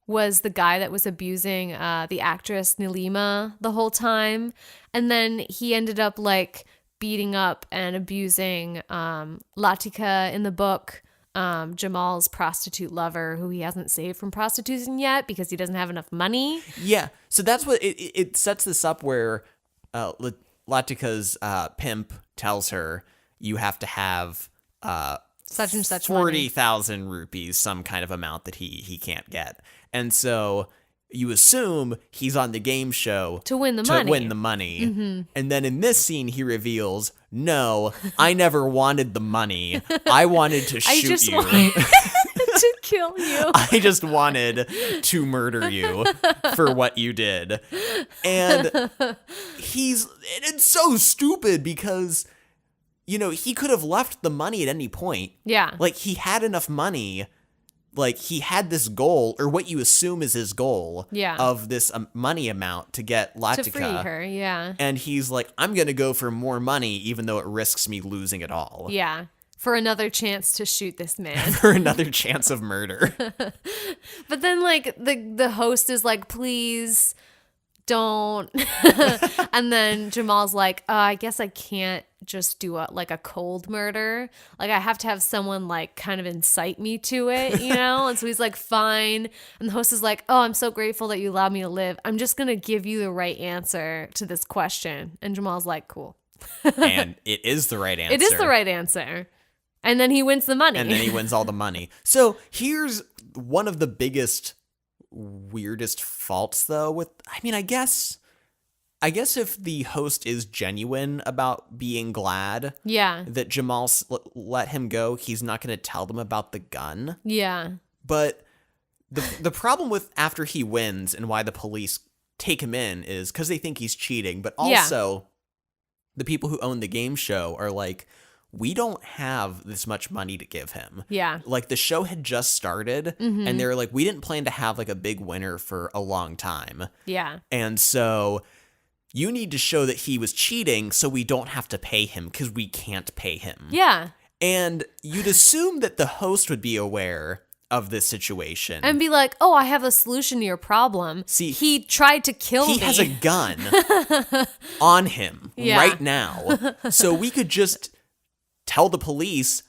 was the guy that was abusing the actress Nilima the whole time. And then he ended up like beating up and abusing Latika in the book, Jamal's prostitute lover, who he hasn't saved from prostitution yet because he doesn't have enough money. Yeah. So that's what it sets this up where Latika's pimp tells her you have to have such and such 40,000 rupees, some kind of amount that he can't get. And so you assume he's on the game show to win the money. And then in this scene, he reveals, no, I never wanted the money. I wanted to shoot you. To kill you. I just wanted to murder you for what you did. And it's so stupid because, he could have left the money at any point. Yeah. Like, he had enough money. Like, he had this goal, or what you assume is his goal, of this money amount to get Latika. To free her, yeah. And he's like, I'm going to go for more money, even though it risks me losing it all. Yeah. For another chance to shoot this man. For another chance of murder. But then, like, the host is like, please don't. And then Jamal's like, I guess I can't just do a cold murder. Like, I have to have someone like kind of incite me to it, And so he's like, fine. And the host is like, oh, I'm so grateful that you allowed me to live. I'm just going to give you the right answer to this question. And Jamal's like, cool. And it is the right answer. It is the right answer. And then he wins the money. And then he wins all the money. So here's one of the biggest, weirdest faults, though, I guess if the host is genuine about being glad that Jamal let him go, he's not going to tell them about the gun. Yeah. But the problem with after he wins and why the police take him in is because they think he's cheating. But also, the people who own the game show are like, we don't have this much money to give him. Yeah. Like, the show had just started, and they were like, we didn't plan to have like a big winner for a long time. Yeah. And so you need to show that he was cheating so we don't have to pay him because we can't pay him. Yeah. And you'd assume that the host would be aware of this situation. And be like, oh, I have a solution to your problem. See, he tried to kill me. He has a gun on him right now. So we could just tell the police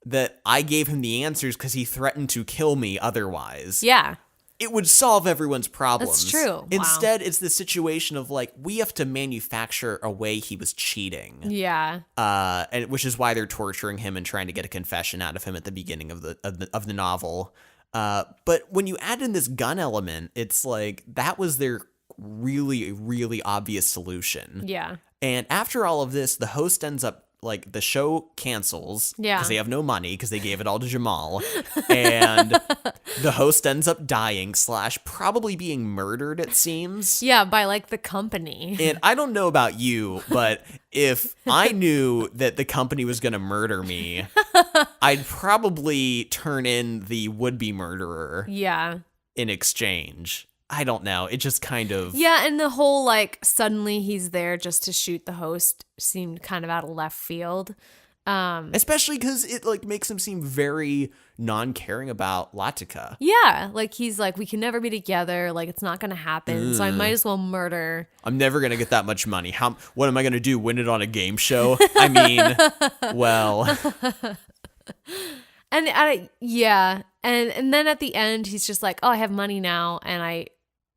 that I gave him the answers because he threatened to kill me otherwise. Yeah. It would solve everyone's problems. That's true. Instead, it's the situation of like, we have to manufacture a way he was cheating. Yeah. And which is why they're torturing him and trying to get a confession out of him at the beginning of the novel. But when you add in this gun element, it's like that was their really, really obvious solution. Yeah. And after all of this, the host ends up like the show cancels because they have no money because they gave it all to Jamal, and the host ends up dying / probably being murdered, it seems. Yeah, by like the company. And I don't know about you, but if I knew that the company was going to murder me, I'd probably turn in the would-be murderer. Yeah. In exchange. I don't know. It just kind of... Yeah, and the whole, like, suddenly he's there just to shoot the host seemed kind of out of left field. Especially because it, like, makes him seem very non-caring about Latika. Yeah, like, he's like, we can never be together. Like, it's not going to happen, so I might as well murder. I'm never going to get that much money. What am I going to do, win it on a game show? I mean, well... And then at the end, he's just like, oh, I have money now, and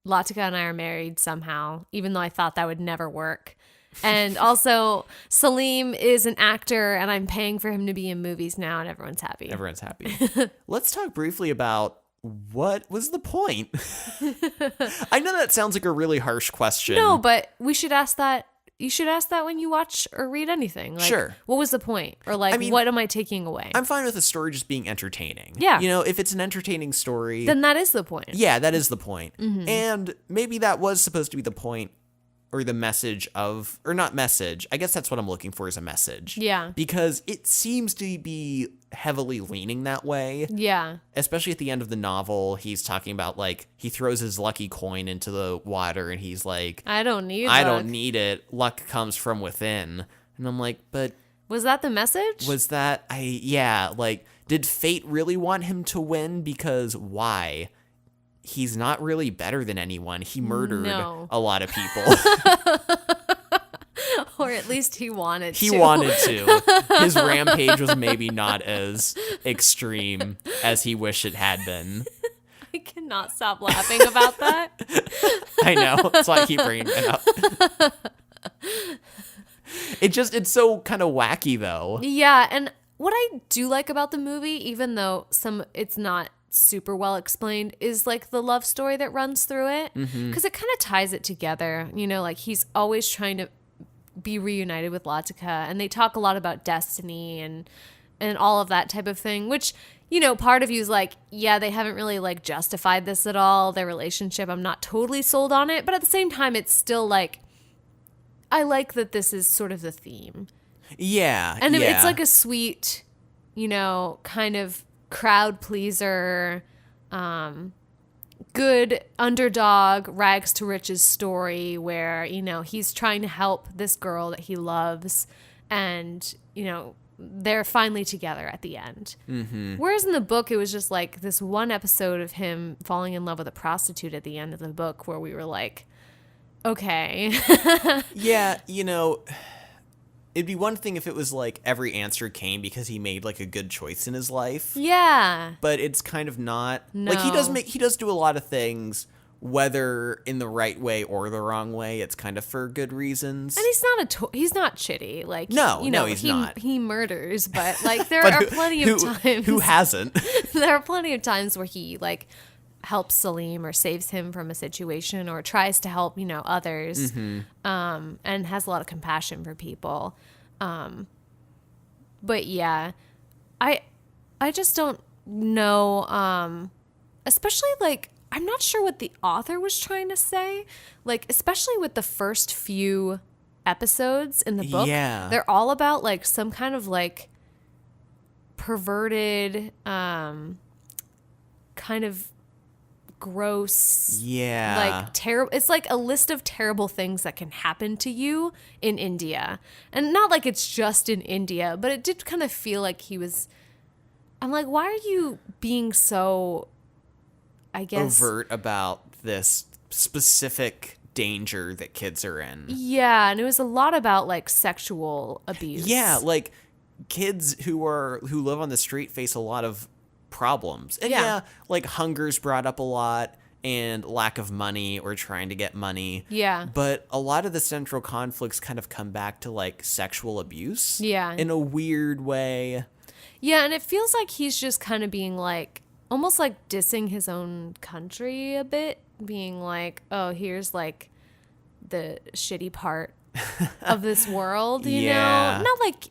Latika and I are married somehow, even though I thought that would never work. And also, Salim is an actor, and I'm paying for him to be in movies now, and everyone's happy. Everyone's happy. Let's talk briefly about what was the point? I know that sounds like a really harsh question. No, but we should ask that. You should ask that when you watch or read anything. Like, sure. What was the point? Or like, what am I taking away? I'm fine with a story just being entertaining. Yeah. You know, if it's an entertaining story. Then that is the point. Yeah, that is the point. Mm-hmm. And maybe that was supposed to be the point or the message of, or not message. I guess that's what I'm looking for is a message. Yeah. Because it seems to be heavily leaning that way. Yeah. Especially at the end of the novel, he's talking about like, he throws his lucky coin into the water and he's like, I don't need it. Luck comes from within. And I'm like, but... Was that the message? Was that, like, did fate really want him to win? Because why? He's not really better than anyone. He murdered a lot of people. Or at least he wanted to. He wanted to. His rampage was maybe not as extreme as he wished it had been. I cannot stop laughing about that. I know. That's why I keep bringing it up. It's so kind of wacky, though. Yeah, and what I do like about the movie, even though it's not super well explained, is like the love story that runs through it, because it kind of ties it together. You know, like he's always trying to be reunited with Latika, and they talk a lot about destiny and all of that type of thing, which, you know, part of you is like, yeah, they haven't really like justified this at all, their relationship. I'm not totally sold on it, but at the same time, it's still like, I like that this is sort of the theme. Yeah. And it's like a sweet, you know, kind of crowd pleaser, good underdog, rags to riches story where, you know, he's trying to help this girl that he loves, and, you know, they're finally together at the end. Mm-hmm. Whereas in the book, it was just like this one episode of him falling in love with a prostitute at the end of the book where we were like, okay. Yeah, you know, it'd be one thing if it was like every answer came because he made like a good choice in his life. Yeah. But it's kind of not. No. Like he does do a lot of things, whether in the right way or the wrong way. It's kind of for good reasons. And he's not chitty. Like, no, you know, he's not. He murders, but like there are plenty of times. Who hasn't? There are plenty of times where he like helps Salim or saves him from a situation or tries to help, you know, others, and has a lot of compassion for people. But yeah, I just don't know, especially like, I'm not sure what the author was trying to say, like, especially with the first few episodes in the book. Yeah. They're all about like some kind of like perverted, kind of gross, like terrible. It's like a list of terrible things that can happen to you in India, and not like it's just in India, but it did kind of feel like he was I'm like, why are you being so, I guess, overt about this specific danger that kids are in? Yeah, and it was a lot about like sexual abuse. Yeah, like kids who live on the street face a lot of problems. And yeah, like hunger's brought up a lot, and lack of money or trying to get money. Yeah. But a lot of the central conflicts kind of come back to like sexual abuse. Yeah. In a weird way. Yeah, and it feels like he's just kind of being like, almost like dissing his own country a bit, being like, oh, here's like the shitty part of this world, you know? Not like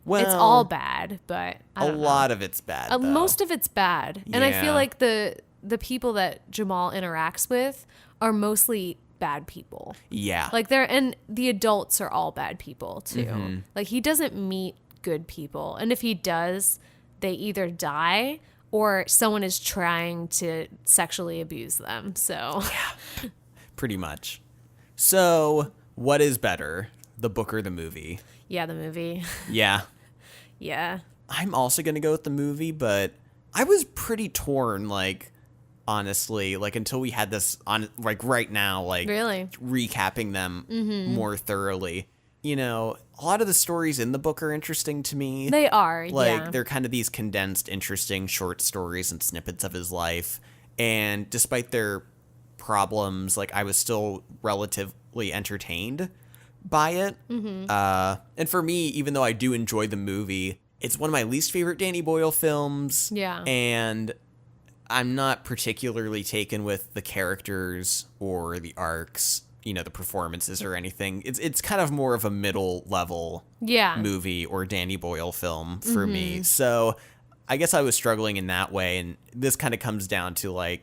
it's all bad, but I don't know. Lot of it's bad. Most of it's bad. And I feel like the people that Jamal interacts with are mostly bad people. Yeah. Like and the adults are all bad people too. Mm-hmm. Like he doesn't meet good people. And if he does, they either die or someone is trying to sexually abuse them. So yeah. Pretty much. So, what is better, the book or the movie? Yeah, the movie. Yeah. Yeah. I'm also going to go with the movie, but I was pretty torn, like, honestly, like, until we had this on, like, right now, like, really recapping them more thoroughly. You know, a lot of the stories in the book are interesting to me. They are, like, they're kind of these condensed, interesting short stories and snippets of his life. And despite their problems, like, I was still relatively entertained by it. And for me, even though I do enjoy the movie, it's one of my least favorite Danny Boyle films. Yeah. And I'm not particularly taken with the characters or the arcs, you know, the performances or anything. It's kind of more of a middle level movie or Danny Boyle film for me. So I guess I was struggling in that way. And this kind of comes down to like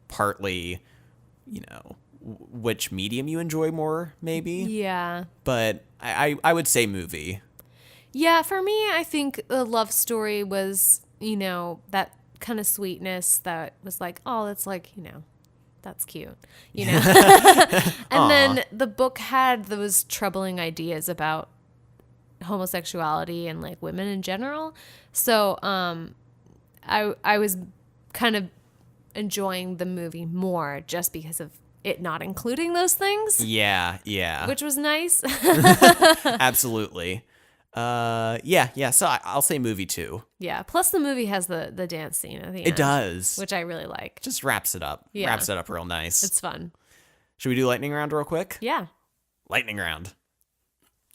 partly, you know, which medium you enjoy more, maybe. Yeah. But I would say movie. Yeah, for me, I think the love story was, you know, that kind of sweetness that was like, oh, that's like, you know, that's cute, you know. And then the book had those troubling ideas about homosexuality and like women in general. So I was kind of enjoying the movie more just because of it not including those things. Yeah. Which was nice. Absolutely. Yeah. So I'll say movie too. Yeah. Plus the movie has the dance scene at the end. It does. Which I really like. Just wraps it up. Yeah. Wraps it up real nice. It's fun. Should we do lightning round real quick? Yeah. Lightning round.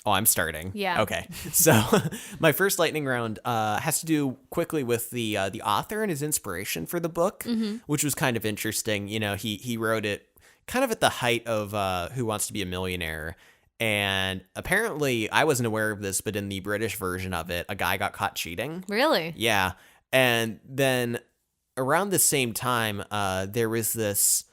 Oh, I'm starting. Yeah. Okay. So my first lightning round has to do quickly with the author and his inspiration for the book, which was kind of interesting. You know, he wrote it kind of at the height of Who Wants to Be a Millionaire. And apparently, I wasn't aware of this, but in the British version of it, a guy got caught cheating. Really? Yeah. And then around the same time, there was this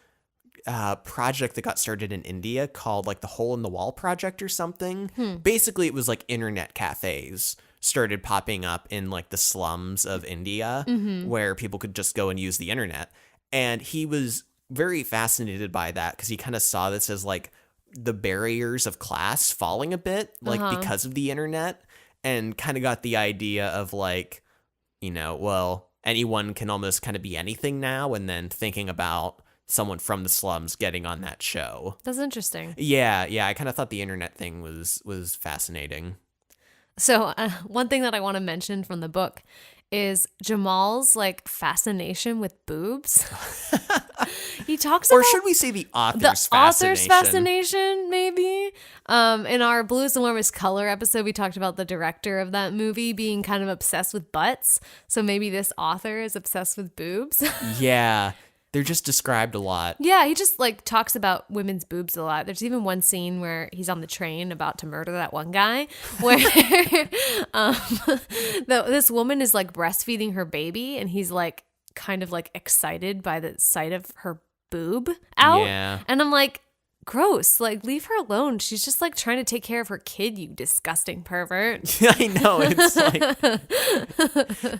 project that got started in India called like the Hole in the Wall Project or something. Basically, it was like internet cafes started popping up in like the slums of India where people could just go and use the internet. And he was very fascinated by that because he kind of saw this as like the barriers of class falling a bit, like because of the internet, and kind of got the idea of like, you know, well, anyone can almost kind of be anything now, and then thinking about someone from the slums getting on that show. That's interesting. Yeah, I kind of thought the internet thing was fascinating. So one thing that I want to mention from the book is Jamal's like fascination with boobs. He talks about, or should we say the author's fascination, maybe. In our Blue is the Warmest Color episode, we talked about the director of that movie being kind of obsessed with butts. So maybe this author is obsessed with boobs. Yeah. They're just described a lot. Yeah, he just like talks about women's boobs a lot. There's even one scene where he's on the train about to murder that one guy where this woman is like breastfeeding her baby and he's like kind of like excited by the sight of her boob out. Yeah. And I'm like, gross, like leave her alone. She's just like trying to take care of her kid, you disgusting pervert. I know, it's like,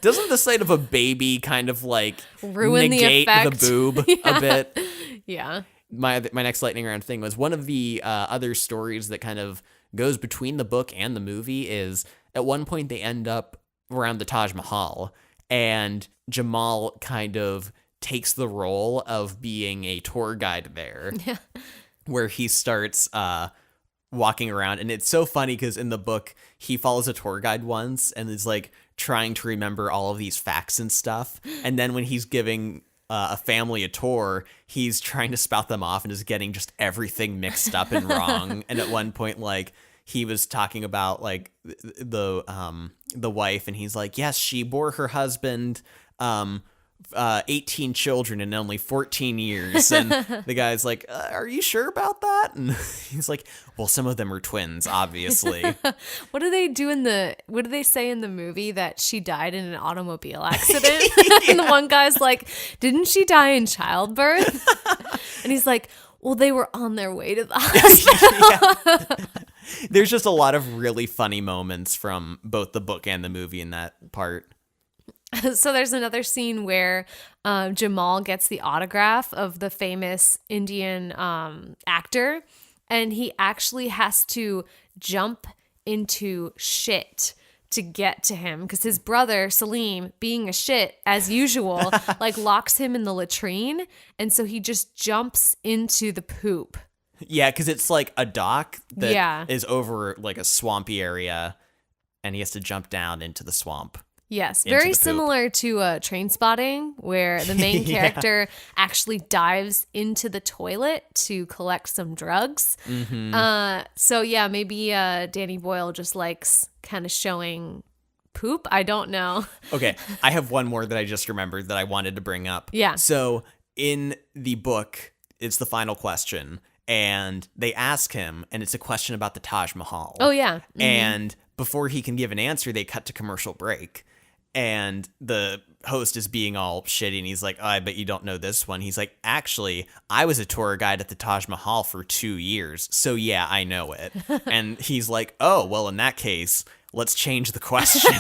doesn't the sight of a baby kind of like ruin negate the effect? The boob a bit? Yeah. My next lightning round thing was one of the other stories that kind of goes between the book and the movie is at one point they end up around the Taj Mahal, and Jamal kind of takes the role of being a tour guide there, where he starts walking around. And it's so funny because in the book, he follows a tour guide once and is like trying to remember all of these facts and stuff. And then when he's giving a family a tour, he's trying to spout them off and is getting just everything mixed up and wrong. And at one point, like, he was talking about like the wife, and he's like, yes, she bore her husband 18 children in only 14 years. And the guy's like, are you sure about that? And he's like, well, some of them are twins, obviously. What do they say in the movie that she died in an automobile accident? And the one guy's like, didn't she die in childbirth? And he's like, well, they were on their way to the hospital. There's just a lot of really funny moments from both the book and the movie in that part. So there's another scene where Jamal gets the autograph of the famous Indian actor, and he actually has to jump into shit to get to him because his brother Salim, being a shit as usual, like locks him in the latrine, and so he just jumps into the poop. Yeah, because it's like a dock that is over like a swampy area, and he has to jump down into the swamp. Yes, very similar to Train Spotting, where the main character actually dives into the toilet to collect some drugs. Mm-hmm. So yeah, maybe Danny Boyle just likes kind of showing poop. I don't know. Okay, I have one more that I just remembered that I wanted to bring up. Yeah. So in the book, it's the final question, and they ask him, and it's a question about the Taj Mahal. Oh, yeah. Mm-hmm. And before he can give an answer, they cut to commercial break. And the host is being all shitty, and he's like, oh, I bet you don't know this one. He's like, actually, I was a tour guide at the Taj Mahal for 2 years, so yeah, I know it. And he's like, oh, well, in that case, let's change the question.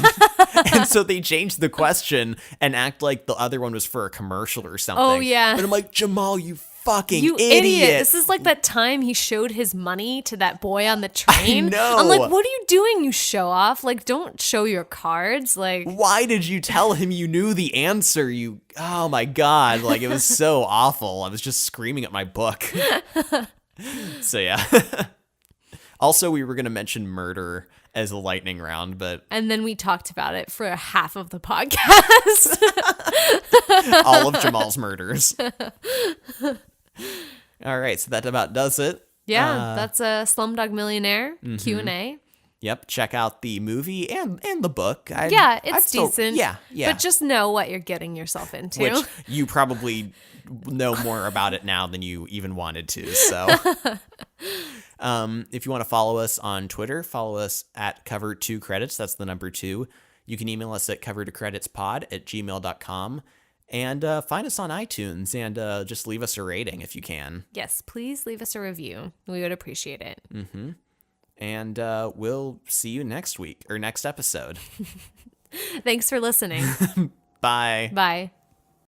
And so they changed the question and act like the other one was for a commercial or something. Oh, yeah. But I'm like, Jamal, you fucking you idiot. This is like that time he showed his money to that boy on the train. I know. I'm like, what are you doing, you show off? Like, don't show your cards. Like, why did you tell him you knew the answer? Oh my God. Like, it was so awful. I was just screaming at my book. So yeah. Also, we were going to mention murder as a lightning round, but... And then we talked about it for half of the podcast. All of Jamal's murders. All right, so that about does it. Yeah, that's a Slumdog Millionaire Q&A. Yep, check out the movie and the book. It's decent. Yeah. But just know what you're getting yourself into. Which you probably know more about it now than you even wanted to, so... If you want to follow us on Twitter, follow us at cover2credits. That's the number 2. You can email us at cover2creditspod@gmail.com. And find us on iTunes and just leave us a rating if you can. Yes, please leave us a review. We would appreciate it. Mm-hmm. And we'll see you next week or next episode. Thanks for listening. Bye. Bye.